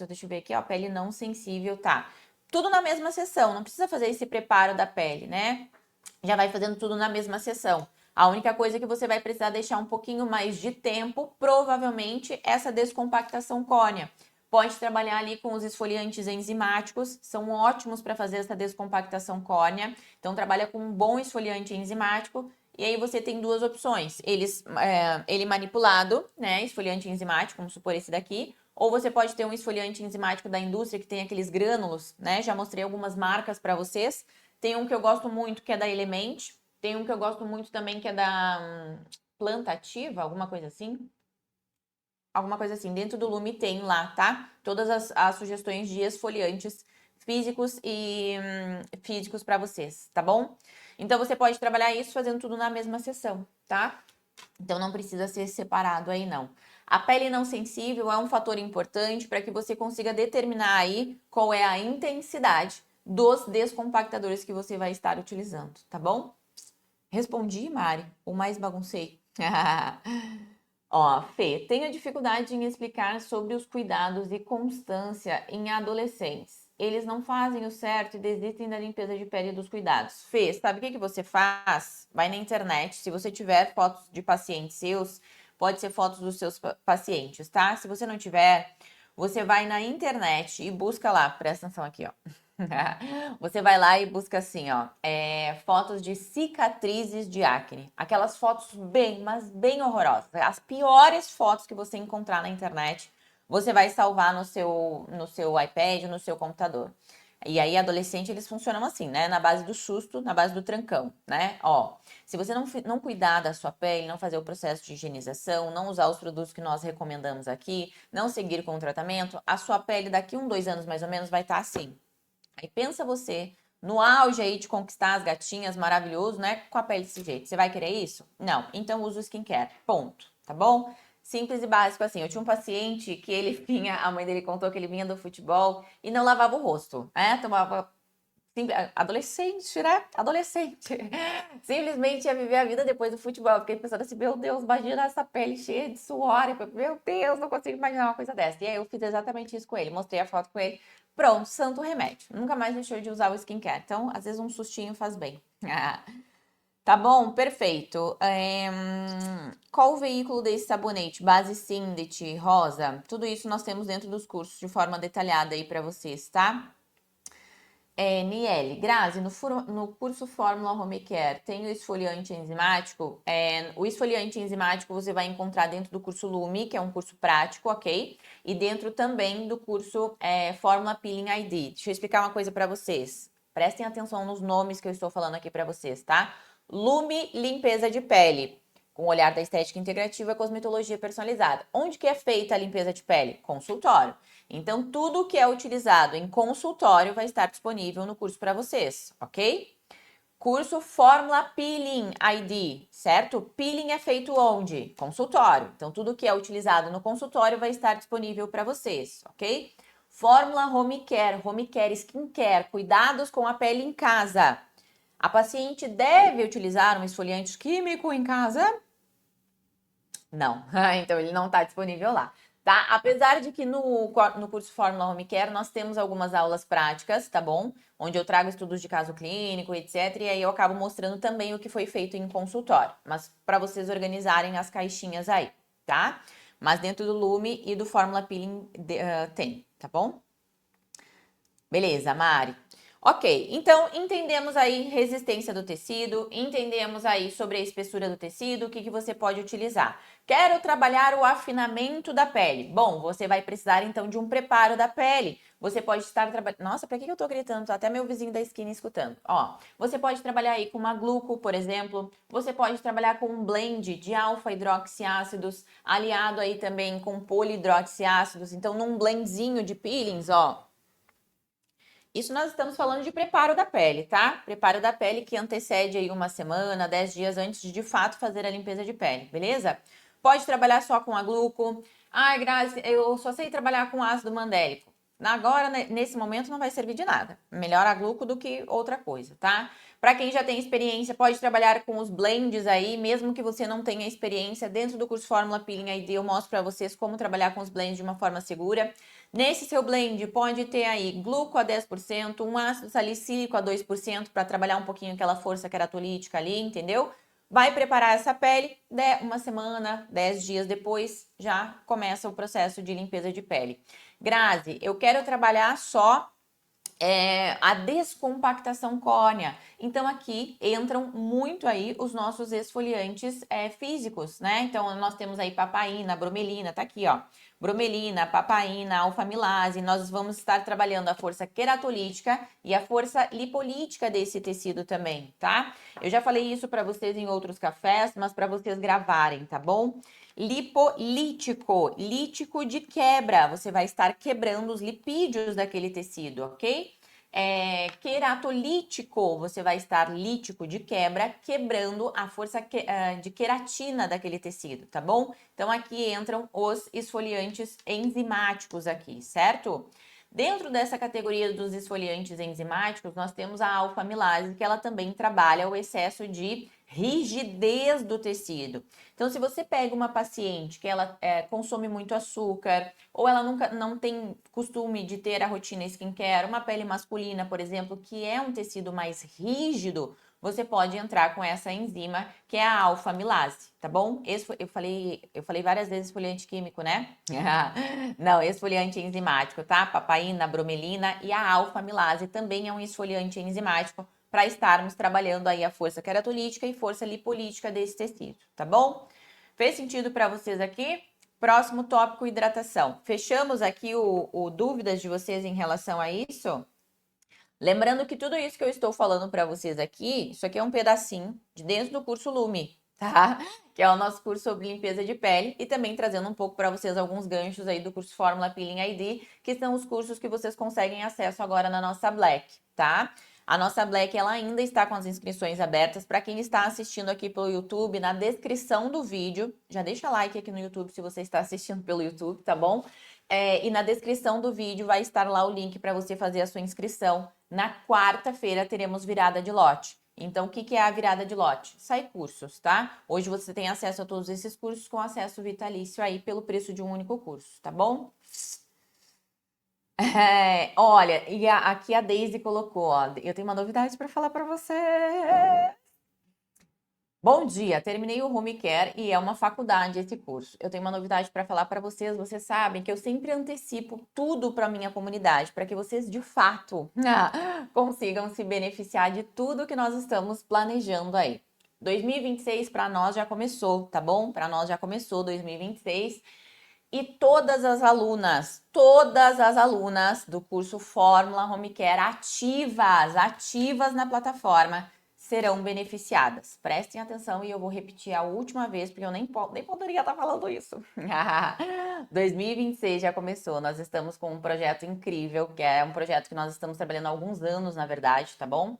deixa eu ver aqui, ó, pele não sensível, tá? Tudo na mesma sessão, não precisa fazer esse preparo da pele, né? Já vai fazendo tudo na mesma sessão. A única coisa que você vai precisar deixar um pouquinho mais de tempo, provavelmente, essa descompactação córnea. Pode trabalhar ali com os esfoliantes enzimáticos, são ótimos para fazer essa descompactação córnea. Então, trabalha com um bom esfoliante enzimático. E aí você tem duas opções. Ele manipulado, né? Esfoliante enzimático, vamos supor esse daqui. Ou você pode ter um esfoliante enzimático da indústria que tem aqueles grânulos, né? Já mostrei algumas marcas para vocês. Tem um que eu gosto muito, que é da Element. Tem um que eu gosto muito também, que é da Planta Ativa, alguma coisa assim. Alguma coisa assim. Dentro do Lume tem lá, tá? Todas as sugestões de esfoliantes físicos e físicos para vocês, tá bom? Então, você pode trabalhar isso fazendo tudo na mesma sessão, tá? Então, não precisa ser separado aí, não. A pele não sensível é um fator importante para que você consiga determinar aí qual é a intensidade dos descompactadores que você vai estar utilizando, tá bom? Respondi, Mari? Ou mais baguncei? Ó, Fê, tenho dificuldade em explicar sobre os cuidados e constância em adolescentes. Eles não fazem o certo e desistem da limpeza de pele e dos cuidados. Fê, sabe o que você faz? Vai na internet, se você tiver fotos de pacientes seus, pode ser fotos dos seus pacientes, tá? Se você não tiver, você vai na internet e busca lá, presta atenção aqui, ó. Você vai lá e busca assim, ó, fotos de cicatrizes de acne. Aquelas fotos bem, mas bem horrorosas. As piores fotos que você encontrar na internet, você vai salvar no seu iPad, no seu computador. E aí, adolescente, eles funcionam assim, né? Na base do susto, na base do trancão, né? Ó, se você não cuidar da sua pele, não fazer o processo de higienização, não usar os produtos que nós recomendamos aqui, não seguir com o tratamento, a sua pele daqui 2 anos mais ou menos vai estar assim. Aí pensa você no auge aí de conquistar as gatinhas, maravilhoso, né? Com a pele desse jeito. Você vai querer isso? Não. Então usa o skincare. Ponto. Tá bom? Simples e básico assim. Eu tinha um paciente que ele vinha, a mãe dele contou que ele vinha do futebol e não lavava o rosto, né? Tomava adolescente, né? Adolescente. Simplesmente ia viver a vida depois do futebol. Eu fiquei pensando assim, meu Deus, imagina essa pele cheia de suor. Meu Deus, não consigo imaginar uma coisa dessa. E aí eu fiz exatamente isso com ele. Mostrei a foto com ele. Pronto, santo remédio. Nunca mais deixou de usar o skincare. Então, às vezes um sustinho faz bem. Tá bom? Perfeito. Qual o veículo desse sabonete? Base Syndet, rosa? Tudo isso nós temos dentro dos cursos de forma detalhada aí pra vocês, tá? Niele, Grazi, no curso Fórmula Home Care tem o esfoliante enzimático? O esfoliante enzimático você vai encontrar dentro do curso Lume, que é um curso prático, ok? E dentro também do curso Fórmula Peeling ID. Deixa eu explicar uma coisa para vocês. Prestem atenção nos nomes que eu estou falando aqui para vocês, tá? Lume Limpeza de Pele, com o olhar da estética integrativa e cosmetologia personalizada. Onde que é feita a limpeza de pele? Consultório. Então, tudo que é utilizado em consultório vai estar disponível no curso para vocês, ok? Curso Fórmula Peeling ID, certo? Peeling é feito onde? Consultório. Então, tudo que é utilizado no consultório vai estar disponível para vocês, ok? Fórmula Home Care, Skincare, cuidados com a pele em casa. A paciente deve utilizar um esfoliante químico em casa? Não, então ele não está disponível lá. Tá? Apesar de que no curso Fórmula Home Care nós temos algumas aulas práticas, tá bom? Onde eu trago estudos de caso clínico, etc. E aí eu acabo mostrando também o que foi feito em consultório. Mas para vocês organizarem as caixinhas aí, tá? Mas dentro do Lume e do Fórmula Peeling tem, tá bom? Beleza, Mari. Ok, então entendemos aí resistência do tecido, entendemos aí sobre a espessura do tecido, o que você pode utilizar. Quero trabalhar o afinamento da pele. Bom, você vai precisar então de um preparo da pele. Você pode estar trabalhando... Nossa, pra que eu tô gritando? Tá até meu vizinho da esquina escutando. Ó, você pode trabalhar aí com uma gluco, por exemplo. Você pode trabalhar com um blend de alfa-hidroxiácidos, aliado aí também com polihidroxiácidos. Então, num blendzinho de peelings, ó. Isso nós estamos falando de preparo da pele, tá? Preparo da pele que antecede aí uma semana, 10 dias antes de fato fazer a limpeza de pele, beleza? Pode trabalhar só com a gluco. Ai, Grazi, eu só sei trabalhar com ácido mandélico. Agora, nesse momento, não vai servir de nada. Melhor a gluco do que outra coisa, tá? Para quem já tem experiência, pode trabalhar com os blends aí, mesmo que você não tenha experiência. Dentro do curso Fórmula Peeling ID, eu mostro para vocês como trabalhar com os blends de uma forma segura. Nesse seu blend pode ter aí gluco a 10%, um ácido salicílico a 2% para trabalhar um pouquinho aquela força queratolítica ali, entendeu? Vai preparar essa pele, uma semana, 10 dias depois, já começa o processo de limpeza de pele. Grazi, eu quero trabalhar só a descompactação córnea. Então aqui entram muito aí os nossos esfoliantes físicos, né? Então nós temos aí papaína, bromelina, tá aqui, ó. Bromelina, papaína, alfa-amilase. Nós vamos estar trabalhando a força queratolítica e a força lipolítica desse tecido também, tá? Eu já falei isso para vocês em outros cafés, mas para vocês gravarem, tá bom? Lipolítico, lítico de quebra, você vai estar quebrando os lipídios daquele tecido, ok? Queratolítico, você vai estar lítico de quebra, quebrando a força de queratina daquele tecido, tá bom? Então aqui entram os esfoliantes enzimáticos aqui, certo? Dentro dessa categoria dos esfoliantes enzimáticos, nós temos a alfa-amilase, que ela também trabalha o excesso de rigidez do tecido. Então, se você pega uma paciente que ela consome muito açúcar, ou ela não tem costume de ter a rotina skincare, uma pele masculina, por exemplo, que é um tecido mais rígido, você pode entrar com essa enzima, que é a alfa-amilase, tá bom? Eu falei várias vezes esfoliante químico, né? Não, esfoliante enzimático, tá? Papaína, bromelina e a alfa-amilase também é um esfoliante enzimático para estarmos trabalhando aí a força queratolítica e força lipolítica desse tecido, tá bom? Fez sentido para vocês aqui? Próximo tópico, hidratação. Fechamos aqui o dúvidas de vocês em relação a isso? Lembrando que tudo isso que eu estou falando para vocês aqui, isso aqui é um pedacinho de dentro do curso Lume, tá? Que é o nosso curso sobre limpeza de pele e também trazendo um pouco para vocês alguns ganchos aí do curso Fórmula Peeling ID, que são os cursos que vocês conseguem acesso agora na nossa Black, tá? A nossa Black, ela ainda está com as inscrições abertas. Para quem está assistindo aqui pelo YouTube, na descrição do vídeo, já deixa like aqui no YouTube se você está assistindo pelo YouTube, tá bom? E na descrição do vídeo vai estar lá o link para você fazer a sua inscrição. Na quarta-feira teremos virada de lote. Então, o que é a virada de lote? Sai cursos, tá? Hoje você tem acesso a todos esses cursos com acesso vitalício aí pelo preço de um único curso, tá bom? Olha, e aqui a Daisy colocou, ó, eu tenho uma novidade para falar para você. Bom dia, terminei o Home Care e é uma faculdade esse curso. Eu tenho uma novidade para falar para vocês. Vocês sabem que eu sempre antecipo tudo para minha comunidade, para que vocês de fato consigam se beneficiar de tudo que nós estamos planejando aí. 2026 para nós já começou, tá bom? Para nós já começou 2026 e todas as alunas do curso Fórmula Home Care ativas na plataforma serão beneficiadas. Prestem atenção e eu vou repetir a última vez, porque eu nem poderia estar falando isso. 2026 já começou, nós estamos com um projeto incrível, que é um projeto que nós estamos trabalhando há alguns anos, na verdade, tá bom?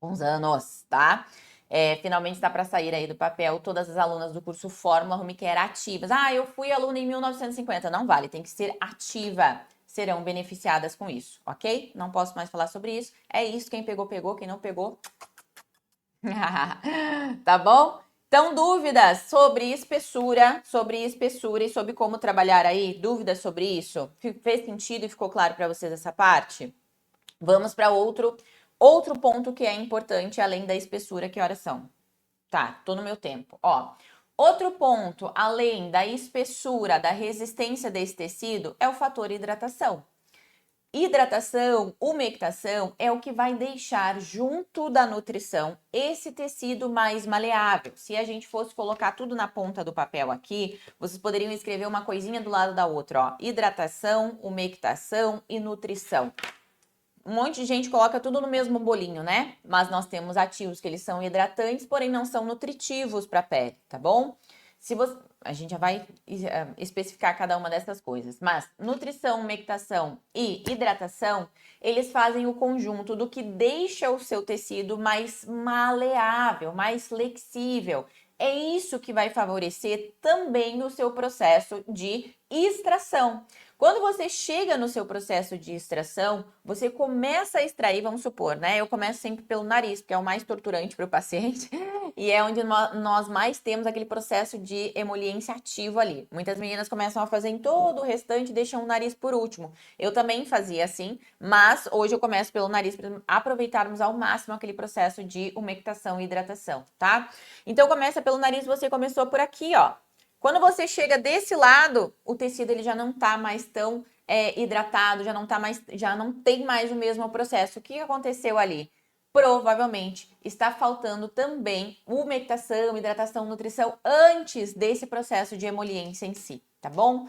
Alguns anos, tá? Finalmente está para sair aí do papel todas as alunas do curso Fórmula Home Care ativas. Ah, eu fui aluna em 1950. Não vale, tem que ser ativa. Serão beneficiadas com isso, ok? Não posso mais falar sobre isso. É isso, quem pegou, pegou. Quem não pegou, tá bom? Então, dúvidas sobre espessura e sobre como trabalhar aí? Dúvidas sobre isso? Fez sentido e ficou claro para vocês essa parte? Vamos para outro ponto que é importante, além da espessura, que horas são? Tá, tô no meu tempo. Ó, outro ponto, além da espessura, da resistência desse tecido, é o fator hidratação. Hidratação, umectação é o que vai deixar junto da nutrição esse tecido mais maleável. Se a gente fosse colocar tudo na ponta do papel aqui, vocês poderiam escrever uma coisinha do lado da outra, ó. Hidratação, umectação e nutrição. Um monte de gente coloca tudo no mesmo bolinho, né? Mas nós temos ativos que eles são hidratantes, porém não são nutritivos para a pele, tá bom? Se você, a gente já vai especificar cada uma dessas coisas, mas nutrição, umectação e hidratação, eles fazem o conjunto do que deixa o seu tecido mais maleável, mais flexível. É isso que vai favorecer também o seu processo de extração. Quando você chega no seu processo de extração, você começa a extrair, vamos supor, né? Eu começo sempre pelo nariz, porque é o mais torturante para o paciente e é onde nós mais temos aquele processo de emoliência ativo ali. Muitas meninas começam a fazer em todo o restante e deixam o nariz por último. Eu também fazia assim, mas hoje eu começo pelo nariz para aproveitarmos ao máximo aquele processo de umectação e hidratação, tá? Então começa pelo nariz, você começou por aqui, ó. Quando você chega desse lado, o tecido ele já não tá mais tão hidratado, já não tem mais o mesmo processo. O que aconteceu ali? Provavelmente está faltando também umectação, hidratação, nutrição antes desse processo de emoliência em si, tá bom?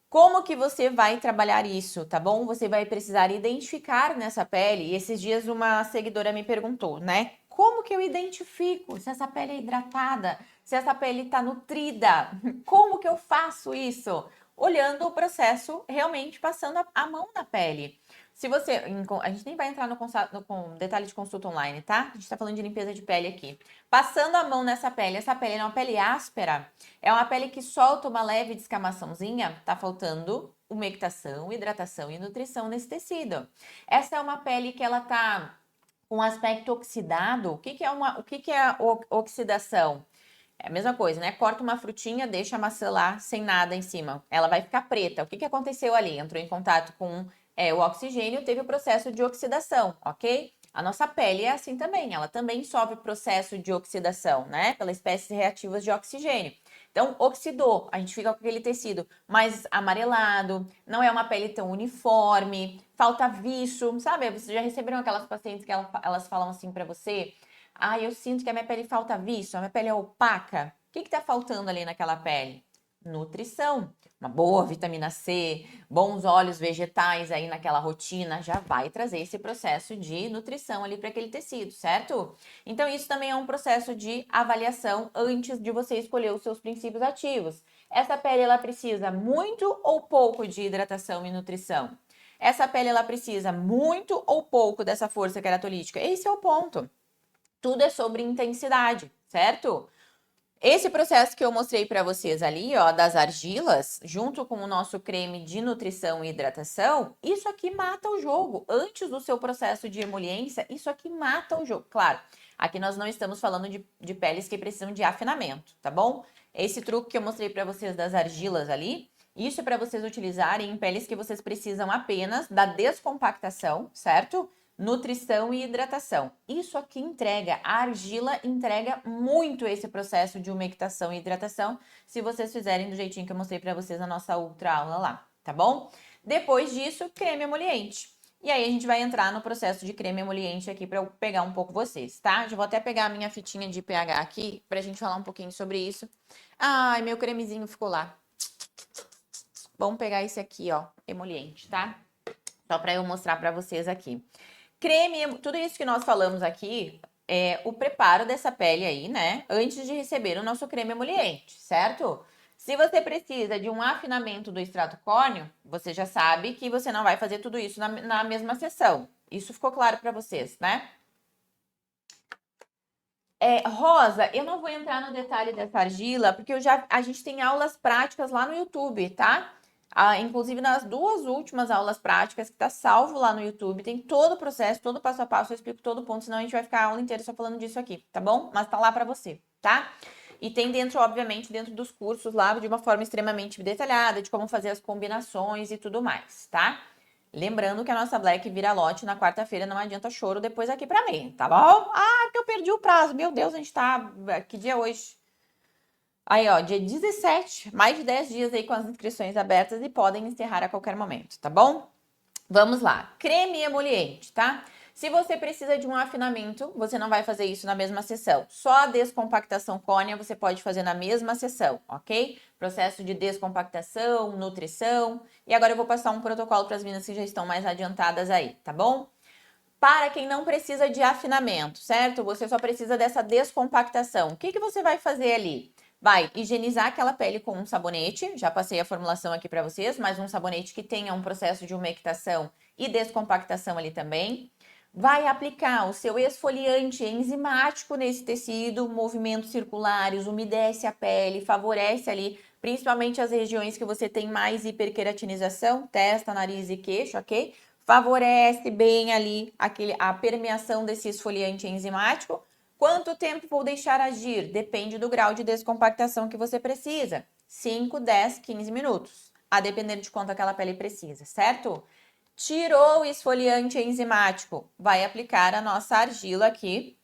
Como que você vai trabalhar isso, tá bom? Você vai precisar identificar nessa pele. E esses dias uma seguidora me perguntou, né? Como que eu identifico se essa pele é hidratada, se essa pele está nutrida? Como que eu faço isso? Olhando o processo, realmente passando a mão na pele. Se você, a gente nem vai entrar no detalhe de consulta online, tá? A gente tá falando de limpeza de pele aqui. Passando a mão nessa pele, essa pele é uma pele áspera, é uma pele que solta uma leve descamaçãozinha, tá faltando umectação, hidratação e nutrição nesse tecido. Essa é uma pele que ela tá com aspecto oxidado. O que é a oxidação? É a mesma coisa, né? Corta uma frutinha, deixa a maçã lá sem nada em cima. Ela vai ficar preta. O que aconteceu ali? Entrou em contato com o oxigênio, teve o processo de oxidação, ok? A nossa pele é assim também. Ela também sofre processo de oxidação, né? Pelas espécies reativas de oxigênio. Então, oxidou. A gente fica com aquele tecido mais amarelado, não é uma pele tão uniforme, falta viço, sabe? Vocês já receberam aquelas pacientes que elas falam assim pra você? Ah, eu sinto que a minha pele falta viço, a minha pele é opaca. O que tá faltando ali naquela pele? Nutrição. Uma boa vitamina C, bons óleos vegetais aí naquela rotina já vai trazer esse processo de nutrição ali para aquele tecido, certo? Então, isso também é um processo de avaliação antes de você escolher os seus princípios ativos. Essa pele, ela precisa muito ou pouco de hidratação e nutrição? Essa pele, ela precisa muito ou pouco dessa força queratolítica? Esse é o ponto. Tudo é sobre intensidade, certo? Esse processo que eu mostrei para vocês ali, ó, das argilas, junto com o nosso creme de nutrição e hidratação, isso aqui mata o jogo. Antes do seu processo de emoliência, isso aqui mata o jogo. Claro, aqui nós não estamos falando de peles que precisam de afinamento, tá bom? Esse truque que eu mostrei para vocês das argilas ali, isso é para vocês utilizarem em peles que vocês precisam apenas da descompactação, certo? Nutrição e hidratação. Isso aqui entrega, a argila entrega muito esse processo de umectação e hidratação, se vocês fizerem do jeitinho que eu mostrei para vocês na nossa outra aula lá, tá bom? Depois disso, creme emoliente. E aí a gente vai entrar no processo de creme emoliente aqui para eu pegar um pouco vocês, tá? Já vou até pegar a minha fitinha de pH aqui pra gente falar um pouquinho sobre isso. Ai, meu cremezinho ficou lá. Vamos pegar esse aqui, ó, emoliente, tá? Só para eu mostrar para vocês aqui. Creme, tudo isso que nós falamos aqui é o preparo dessa pele aí, né? Antes de receber o nosso creme emoliente, certo? Se você precisa de um afinamento do extrato córneo, você já sabe que você não vai fazer tudo isso na mesma sessão. Isso ficou claro para vocês, né? Rosa, eu não vou entrar no detalhe dessa argila, porque a gente tem aulas práticas lá no YouTube, tá? Inclusive nas duas últimas aulas práticas, que tá salvo lá no YouTube, tem todo o processo, todo o passo a passo, eu explico todo o ponto, senão a gente vai ficar a aula inteira só falando disso aqui, tá bom? Mas tá lá pra você, tá? E tem dentro, obviamente, dentro dos cursos lá, de uma forma extremamente detalhada, de como fazer as combinações e tudo mais, tá? Lembrando que a nossa Black vira lote na quarta-feira, não adianta choro depois aqui pra mim, tá bom? Ah, porque eu perdi o prazo, meu Deus, a gente tá... Que dia é hoje? Aí, ó, dia 17, mais de 10 dias aí com as inscrições abertas e podem encerrar a qualquer momento, tá bom? Vamos lá, creme emoliente, tá? Se você precisa de um afinamento, você não vai fazer isso na mesma sessão. Só a descompactação córnea você pode fazer na mesma sessão, ok? Processo de descompactação, nutrição. E agora eu vou passar um protocolo para as meninas que já estão mais adiantadas aí, tá bom? Para quem não precisa de afinamento, certo? Você só precisa dessa descompactação. O que que você vai fazer ali? Vai higienizar aquela pele com um sabonete, já passei a formulação aqui para vocês, mas um sabonete que tenha um processo de umectação e descompactação ali também. Vai aplicar o seu esfoliante enzimático nesse tecido, movimentos circulares, umedece a pele, favorece ali, principalmente as regiões que você tem mais hiperqueratinização, testa, nariz e queixo, ok? Favorece bem ali a permeação desse esfoliante enzimático. Quanto tempo vou deixar agir? Depende do grau de descompactação que você precisa. 5, 10, 15 minutos, a depender de quanto aquela pele precisa, certo? Tirou o esfoliante enzimático, vai aplicar a nossa argila aqui,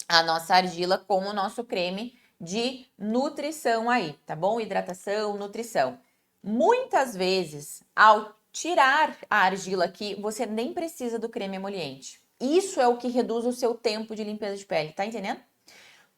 a nossa argila com o nosso creme de nutrição aí, tá bom? Hidratação, nutrição. Muitas vezes, ao tirar a argila aqui, você nem precisa do creme emoliente. Isso é o que reduz o seu tempo de limpeza de pele, tá entendendo?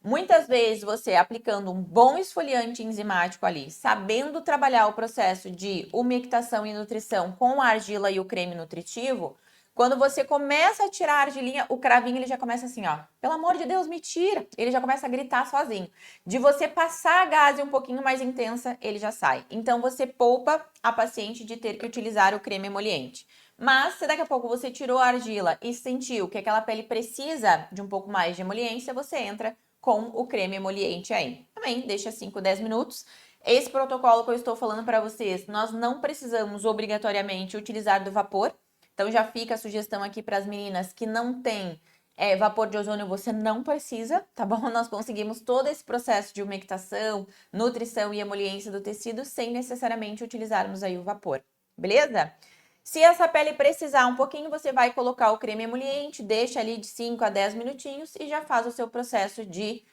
Muitas vezes você aplicando um bom esfoliante enzimático ali, sabendo trabalhar o processo de umectação e nutrição com a argila e o creme nutritivo, quando você começa a tirar a argilinha, o cravinho ele já começa assim, ó, pelo amor de Deus, me tira. Ele já começa a gritar sozinho. De você passar a gaze um pouquinho mais intensa, ele já sai. Então você poupa a paciente de ter que utilizar o creme emoliente. Mas se daqui a pouco você tirou a argila e sentiu que aquela pele precisa de um pouco mais de emoliência, você entra com o creme emoliente aí. Também deixa 5, 10 minutos. Esse protocolo que eu estou falando para vocês, nós não precisamos obrigatoriamente utilizar do vapor. Então já fica a sugestão aqui para as meninas que não tem vapor de ozônio, você não precisa, tá bom? Nós conseguimos todo esse processo de umectação, nutrição e emoliência do tecido sem necessariamente utilizarmos aí o vapor, beleza? Se essa pele precisar um pouquinho, você vai colocar o creme emoliente, deixa ali de 5 a 10 minutinhos e já faz o seu processo de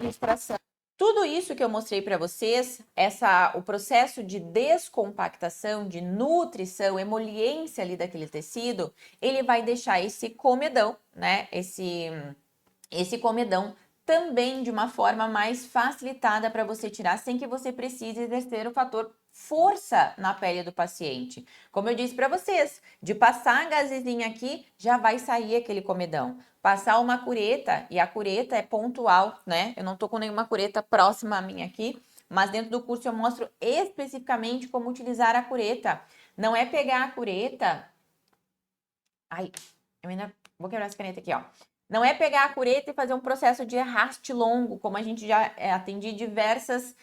extração. Tudo isso que eu mostrei para vocês, o processo de descompactação, de nutrição, emoliência ali daquele tecido, ele vai deixar esse comedão, né? Esse comedão também de uma forma mais facilitada para você tirar sem que você precise exercer o fator força na pele do paciente. Como eu disse para vocês, de passar a gazezinha aqui, já vai sair aquele comedão. Passar uma cureta, e a cureta é pontual, né? Eu não tô com nenhuma cureta próxima a mim aqui, mas dentro do curso eu mostro especificamente como utilizar a cureta. Não é pegar a cureta... Ai, eu ainda vou quebrar essa caneta aqui, ó. Não é pegar a cureta e fazer um processo de arraste longo, como a gente já atendi diversas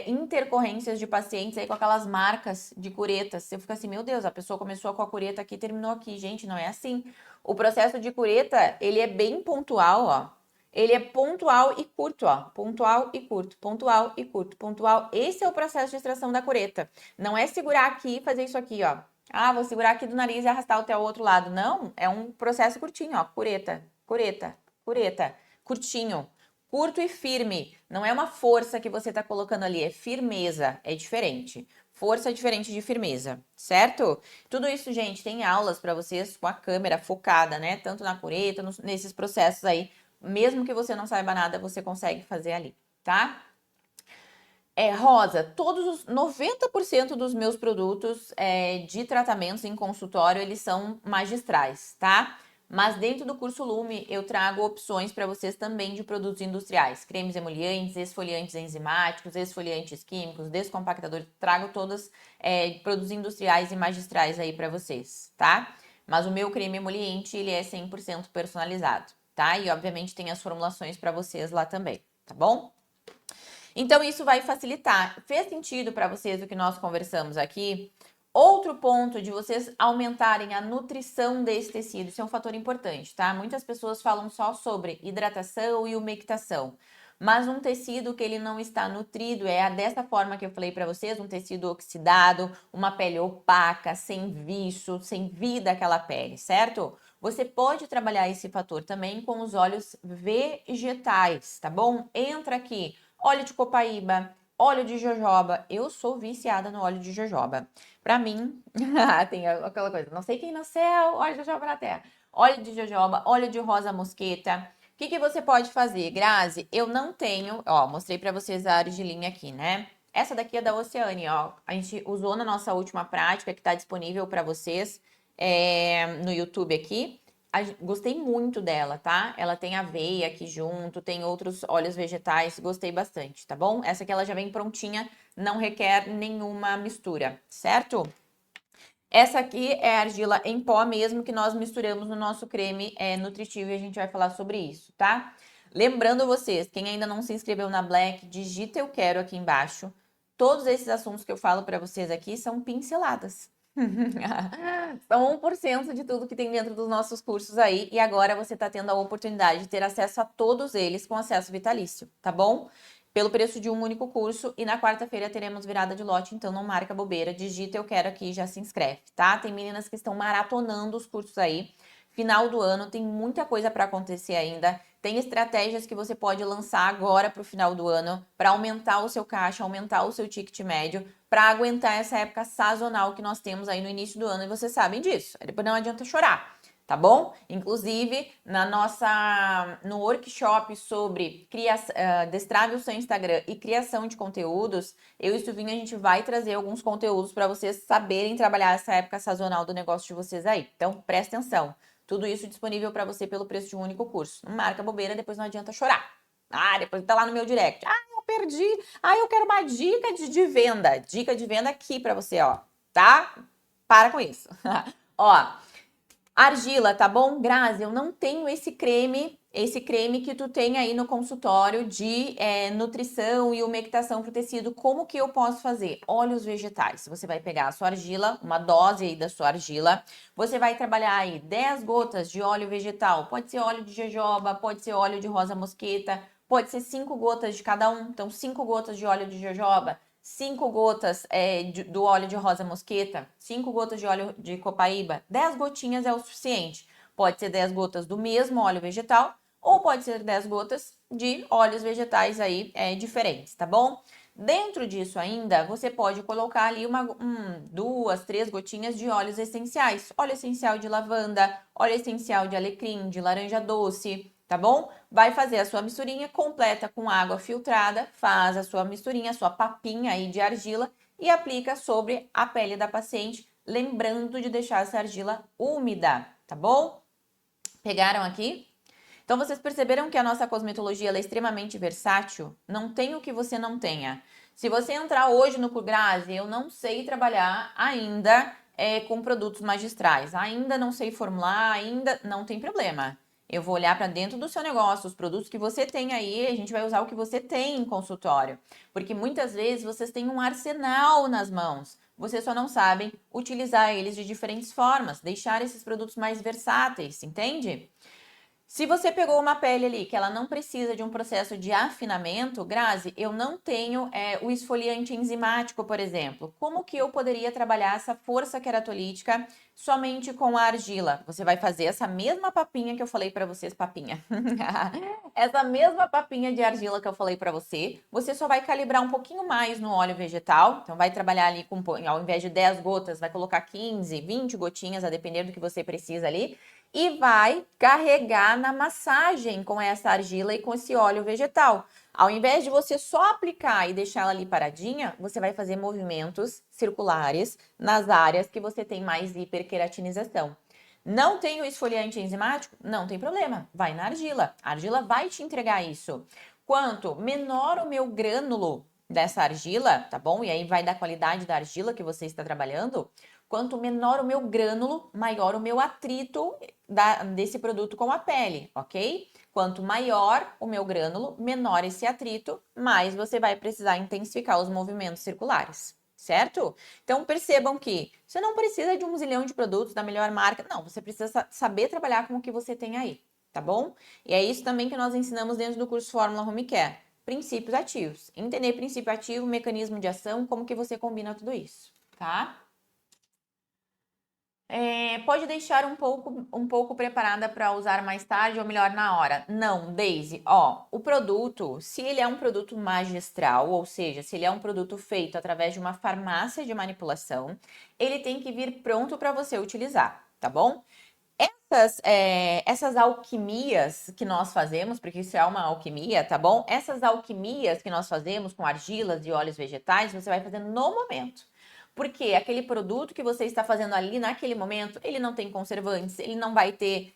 intercorrências de pacientes aí com aquelas marcas de curetas. Você fica assim, meu Deus, a pessoa começou com a cureta aqui e terminou aqui. Gente, não é assim. O processo de cureta, ele é bem pontual, ó. Ele é pontual e curto, ó. Pontual e curto, pontual e curto, pontual. Esse é o processo de extração da cureta. Não é segurar aqui e fazer isso aqui, ó. Ah, vou segurar aqui do nariz e arrastar até o outro lado. Não, é um processo curtinho, ó. Cureta, cureta, cureta, curtinho, curto e firme. Não é uma força que você tá colocando ali, é firmeza, é diferente. Força é diferente de firmeza, certo? Tudo isso, gente, tem aulas para vocês com a câmera focada, né? Tanto na cureta, nesses processos aí. Mesmo que você não saiba nada, você consegue fazer ali, tá? Rosa, todos os 90% dos meus produtos de tratamentos em consultório, eles são magistrais, tá? Mas dentro do curso Lume, eu trago opções para vocês também de produtos industriais. Cremes emolientes, esfoliantes enzimáticos, esfoliantes químicos, descompactadores. Trago todos produtos industriais e magistrais aí para vocês, tá? Mas o meu creme emoliente, ele é 100% personalizado, tá? E obviamente tem as formulações para vocês lá também, tá bom? Então, isso vai facilitar. Fez sentido para vocês o que nós conversamos aqui? Outro ponto de vocês aumentarem a nutrição desse tecido, isso é um fator importante, tá? Muitas pessoas falam só sobre hidratação e umectação, mas um tecido que ele não está nutrido dessa forma que eu falei para vocês, um tecido oxidado, uma pele opaca, sem viço, sem vida aquela pele, certo? Você pode trabalhar esse fator também com os óleos vegetais, tá bom? Entra aqui óleo de copaíba, Óleo de jojoba, eu sou viciada no óleo de jojoba. Pra mim, tem aquela coisa, não sei quem nasceu, óleo de jojoba na terra. Óleo de jojoba, óleo de rosa mosqueta. O que que você pode fazer, Grazi? Eu não tenho, ó, mostrei pra vocês a argilinha aqui, né? Essa daqui é da Oceane, ó. A gente usou na nossa última prática, que tá disponível pra vocês no YouTube aqui. Gostei muito dela, tá? Ela tem aveia aqui junto, tem outros óleos vegetais, gostei bastante, tá bom? Essa aqui ela já vem prontinha, não requer nenhuma mistura, certo? Essa aqui é a argila em pó mesmo que nós misturamos no nosso creme nutritivo e a gente vai falar sobre isso, tá? Lembrando vocês, quem ainda não se inscreveu na Black, digita eu quero aqui embaixo. Todos esses assuntos que eu falo para vocês aqui são pinceladas. São 1% de tudo que tem dentro dos nossos cursos aí e agora você está tendo a oportunidade de ter acesso a todos eles com acesso vitalício, tá bom? Pelo preço de um único curso e na quarta-feira teremos virada de lote, então não marca bobeira, digita eu quero aqui e já se inscreve, tá? Tem meninas que estão maratonando os cursos aí. Final do ano tem muita coisa para acontecer ainda. Tem estratégias que você pode lançar agora para o final do ano para aumentar o seu caixa, aumentar o seu ticket médio, para aguentar essa época sazonal que nós temos aí no início do ano e vocês sabem disso. Depois não adianta chorar, tá bom? Inclusive, no workshop sobre destrave o seu Instagram e criação de conteúdos, eu e o Silvinho, a gente vai trazer alguns conteúdos para vocês saberem trabalhar essa época sazonal do negócio de vocês aí. Então, presta atenção. Tudo isso disponível para você pelo preço de um único curso. Não marca bobeira, depois não adianta chorar. Ah, depois tá lá no meu direct. Ah, eu perdi. Ah, eu quero uma dica de venda. Dica de venda aqui para você, ó. Tá? Para com isso. Ó, argila, tá bom? Grazi, eu não tenho esse creme que tu tem aí no consultório de nutrição e umectação pro tecido. Como que eu posso fazer? Óleos vegetais. Você vai pegar a sua argila, uma dose aí da sua argila. Você vai trabalhar aí 10 gotas de óleo vegetal. Pode ser óleo de jojoba, pode ser óleo de rosa mosqueta, pode ser 5 gotas de cada um. Então, 5 gotas de óleo de jojoba, 5 gotas do óleo de rosa mosqueta, 5 gotas de óleo de copaíba, 10 gotinhas é o suficiente. Pode ser 10 gotas do mesmo óleo vegetal ou pode ser 10 gotas de óleos vegetais aí diferentes, tá bom? Dentro disso ainda, você pode colocar ali duas, 3 gotinhas de óleos essenciais. Óleo essencial de lavanda, óleo essencial de alecrim, de laranja doce, tá bom? Vai fazer a sua misturinha completa com água filtrada, faz a sua misturinha, a sua papinha aí de argila e aplica sobre a pele da paciente, lembrando de deixar essa argila úmida, tá bom? Pegaram aqui? Então, vocês perceberam que a nossa cosmetologia ela é extremamente versátil? Não tem o que você não tenha. Se você entrar hoje no Grazi, eu não sei trabalhar ainda com produtos magistrais, ainda não sei formular, ainda não tem problema. Eu vou olhar para dentro do seu negócio, os produtos que você tem aí, a gente vai usar o que você tem em consultório. Porque muitas vezes vocês têm um arsenal nas mãos, vocês só não sabem utilizar eles de diferentes formas, deixar esses produtos mais versáteis, entende? Se você pegou uma pele ali que ela não precisa de um processo de afinamento, Grazi, eu não tenho o esfoliante enzimático, por exemplo. Como que eu poderia trabalhar essa força queratolítica somente com a argila? Você vai fazer essa mesma papinha que eu falei para vocês, papinha. Essa mesma papinha de argila que eu falei para você só vai calibrar um pouquinho mais no óleo vegetal. Então vai trabalhar ali com, ao invés de 10 gotas, vai colocar 15, 20 gotinhas, a depender do que você precisa ali e vai carregar na massagem com essa argila e com esse óleo vegetal. Ao invés de você só aplicar e deixar ela ali paradinha, você vai fazer movimentos circulares nas áreas que você tem mais hiperqueratinização. Não tem o esfoliante enzimático? Não tem problema, vai na argila. A argila vai te entregar isso. Quanto menor o meu grânulo dessa argila, tá bom? E aí vai da qualidade da argila que você está trabalhando. Quanto menor o meu grânulo, maior o meu atrito desse produto com a pele, ok? Quanto maior o meu grânulo, menor esse atrito, mais você vai precisar intensificar os movimentos circulares, certo? Então percebam que você não precisa de um zilhão de produtos da melhor marca, não, você precisa saber trabalhar com o que você tem aí, tá bom? E é isso também que nós ensinamos dentro do curso Fórmula Home Care. Princípios ativos. Entender princípio ativo, mecanismo de ação, como que você combina tudo isso, tá? Pode deixar um pouco preparada para usar mais tarde ou melhor na hora. Não, Daisy, ó, o produto, se ele é um produto magistral, ou seja, se ele é um produto feito através de uma farmácia de manipulação, ele tem que vir pronto para você utilizar, tá bom? Essas alquimias que nós fazemos, porque isso é uma alquimia, tá bom? Essas alquimias que nós fazemos com argilas e óleos vegetais, você vai fazendo no momento. Porque aquele produto que você está fazendo ali naquele momento, ele não tem conservantes, ele não vai ter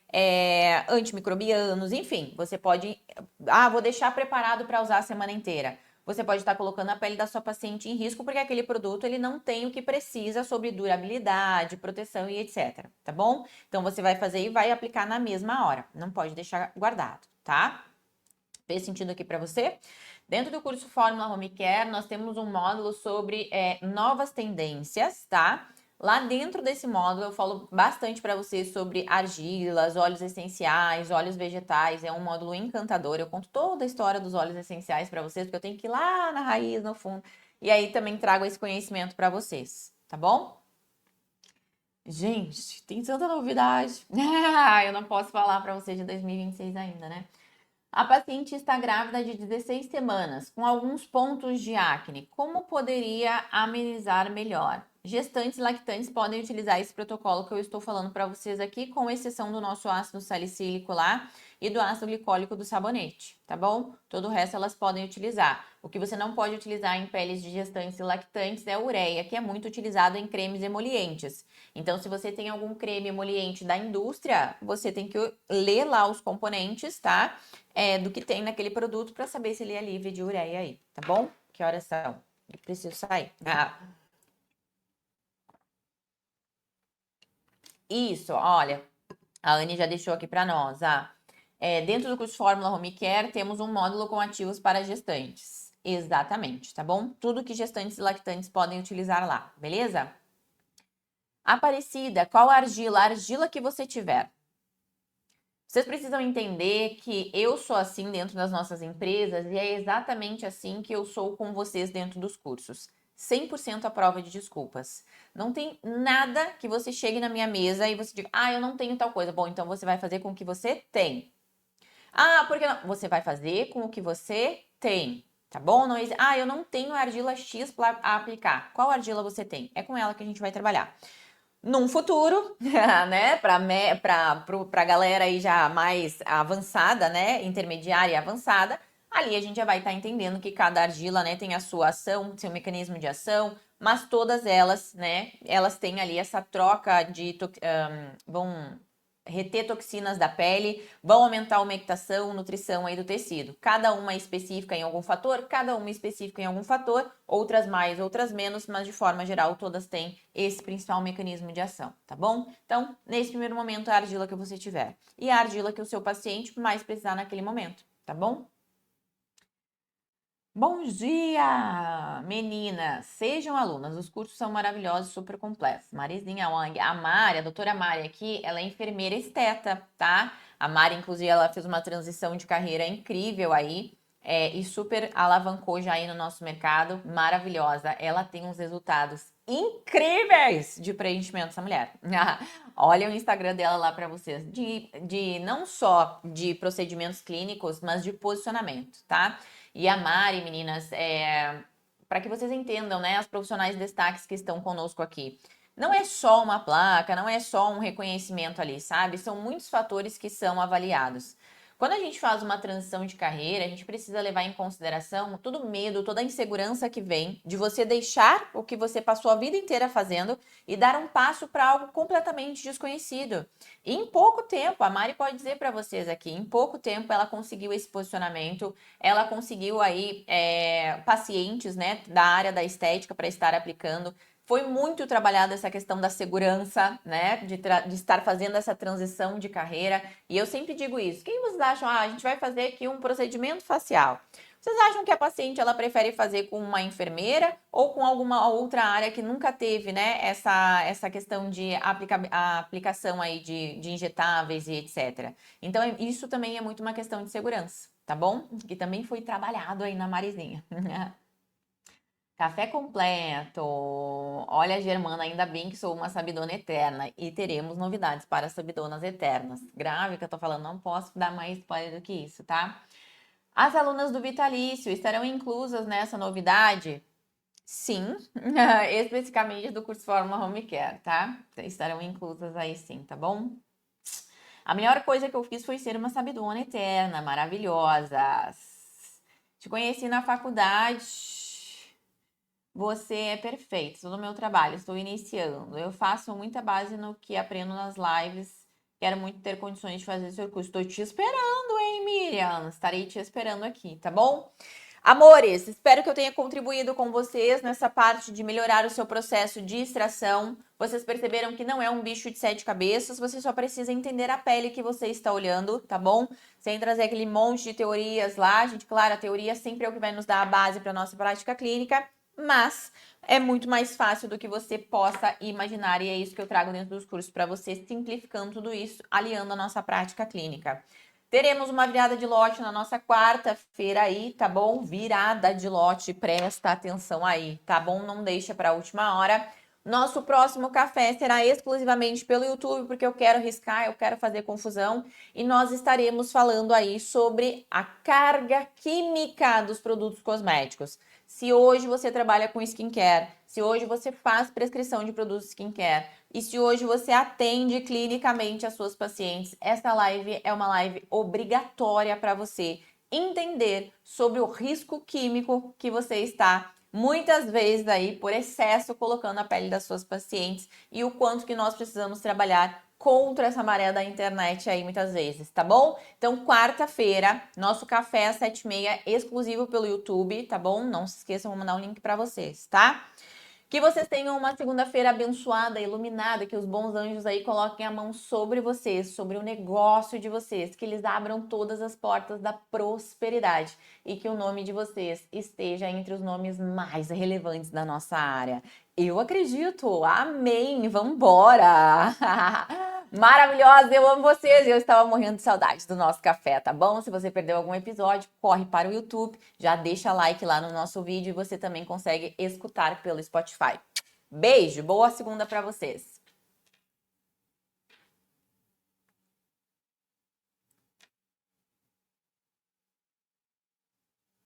antimicrobianos, enfim, você pode. Ah, vou deixar preparado para usar a semana inteira. Você pode estar colocando a pele da sua paciente em risco porque aquele produto ele não tem o que precisa sobre durabilidade, proteção e etc, tá bom? Então você vai fazer e vai aplicar na mesma hora, não pode deixar guardado, tá? Fez sentido aqui para você? Dentro do curso Fórmula Home Care, nós temos um módulo sobre novas tendências, tá? Lá dentro desse módulo eu falo bastante para vocês sobre argilas, óleos essenciais, óleos vegetais. É um módulo encantador. Eu conto toda a história dos óleos essenciais para vocês, porque eu tenho que ir lá na raiz, no fundo. E aí também trago esse conhecimento para vocês, tá bom? Gente, tem tanta novidade. Eu não posso falar para vocês de 2026 ainda, né? A paciente está grávida de 16 semanas, com alguns pontos de acne. Como poderia amenizar melhor? Gestantes e lactantes podem utilizar esse protocolo que eu estou falando para vocês aqui, com exceção do nosso ácido salicílico lá e do ácido glicólico do sabonete, tá bom? Todo o resto elas podem utilizar. O que você não pode utilizar em peles de gestantes e lactantes é a ureia, que é muito utilizado em cremes emolientes. Então, se você tem algum creme emoliente da indústria, você tem que ler lá os componentes, tá? Do que tem naquele produto para saber se ele é livre de ureia aí, tá bom? Que horas são? Eu preciso sair. Isso, olha, a Anne já deixou aqui para nós. Dentro do curso Fórmula Home Care, temos um módulo com ativos para gestantes. Exatamente, tá bom? Tudo que gestantes e lactantes podem utilizar lá, beleza? Aparecida, qual argila? A argila que você tiver. Vocês precisam entender que eu sou assim dentro das nossas empresas e é exatamente assim que eu sou com vocês dentro dos cursos. 100% à prova de desculpas. Não tem nada que você chegue na minha mesa e você diga, eu não tenho tal coisa. Bom, então você vai fazer com o que você tem. Por que não? Você vai fazer com o que você tem, tá bom? Não, eu não tenho argila X para aplicar. Qual argila você tem? É com ela que a gente vai trabalhar. Num futuro, né, pra galera aí já mais avançada, né, intermediária e avançada, ali a gente já vai estar entendendo que cada argila, né, tem a sua ação, seu mecanismo de ação, mas todas elas, né, elas têm ali essa troca de, vão reter toxinas da pele, vão aumentar a umectação, nutrição aí do tecido. Cada uma é específica em algum fator, cada uma é específica em algum fator, outras mais, outras menos, mas de forma geral todas têm esse principal mecanismo de ação, tá bom? Então, nesse primeiro momento, a argila que você tiver e a argila que o seu paciente mais precisar naquele momento, tá bom? Bom dia, meninas! Sejam alunas, os cursos são maravilhosos, super completos. Marizinha Wang, a Mari, a doutora Mari aqui, ela é enfermeira esteta, tá? A Mari, inclusive, ela fez uma transição de carreira incrível aí, e super alavancou já aí no nosso mercado, maravilhosa. Ela tem uns resultados incríveis de preenchimento dessa mulher. Olha o Instagram dela lá para vocês, de não só de procedimentos clínicos, mas de posicionamento, tá? E a Mari, meninas, para que vocês entendam, né, as profissionais destaques que estão conosco aqui. Não é só uma placa, não é só um reconhecimento ali, sabe? São muitos fatores que são avaliados. Quando a gente faz uma transição de carreira, a gente precisa levar em consideração todo o medo, toda a insegurança que vem de você deixar o que você passou a vida inteira fazendo e dar um passo para algo completamente desconhecido. E em pouco tempo, a Mari pode dizer para vocês aqui, em pouco tempo ela conseguiu esse posicionamento, ela conseguiu aí pacientes, né, da área da estética para estar aplicando. Foi muito trabalhada essa questão da segurança, né? De estar fazendo essa transição de carreira. E eu sempre digo isso. Quem vocês acham? A gente vai fazer aqui um procedimento facial. Vocês acham que a paciente ela prefere fazer com uma enfermeira ou com alguma outra área que nunca teve, né? Essa questão de aplicação aí de injetáveis e etc. Então, isso também é muito uma questão de segurança, tá bom? Que também foi trabalhado aí na Marizinha. Café completo. Olha, Germana, ainda bem que sou uma sabidona eterna e teremos novidades para sabidonas eternas. Grave que eu tô falando, não posso dar mais spoiler do que isso, tá? As alunas do Vitalício estarão inclusas nessa novidade? Sim, especificamente do curso Fórmula Home Care, tá? Estarão inclusas aí sim, tá bom? A melhor coisa que eu fiz foi ser uma sabidona eterna, maravilhosa. Te conheci na faculdade. Você é perfeito. Estou no meu trabalho, estou iniciando. Eu faço muita base no que aprendo nas lives. Quero muito ter condições de fazer seu curso. Estou te esperando, hein, Miriam? Estarei te esperando aqui, tá bom? Amores, espero que eu tenha contribuído com vocês nessa parte de melhorar o seu processo de extração. Vocês perceberam que não é um bicho de 7 cabeças, você só precisa entender a pele que você está olhando, tá bom? Sem trazer aquele monte de teorias lá, gente. Claro, a teoria sempre é o que vai nos dar a base para nossa prática clínica, mas é muito mais fácil do que você possa imaginar e é isso que eu trago dentro dos cursos para você, simplificando tudo isso, aliando a nossa prática clínica. Teremos uma virada de lote na nossa quarta-feira aí, tá bom? Virada de lote, presta atenção aí, tá bom? Não deixa para a última hora. Nosso próximo café será exclusivamente pelo YouTube, porque eu quero riscar, eu quero fazer confusão. E nós estaremos falando aí sobre a carga química dos produtos cosméticos. Se hoje você trabalha com skincare, se hoje você faz prescrição de produtos skincare e se hoje você atende clinicamente as suas pacientes, essa live é uma live obrigatória para você entender sobre o risco químico que você está muitas vezes aí por excesso colocando na pele das suas pacientes e o quanto que nós precisamos trabalhar contra essa maré da internet aí muitas vezes, tá bom? Então, quarta-feira, nosso café às 7h30, exclusivo pelo YouTube, tá bom? Não se esqueçam, vou mandar um link para vocês, tá? Que vocês tenham uma segunda-feira abençoada, iluminada, que os bons anjos aí coloquem a mão sobre vocês, sobre o negócio de vocês, que eles abram todas as portas da prosperidade e que o nome de vocês esteja entre os nomes mais relevantes da nossa área. Eu acredito, amém, vambora! Maravilhosa, eu amo vocês. Eu estava morrendo de saudade do nosso café, tá bom? Se você perdeu algum episódio, corre para o YouTube, já deixa like lá no nosso vídeo e você também consegue escutar pelo Spotify. Beijo, boa segunda para vocês.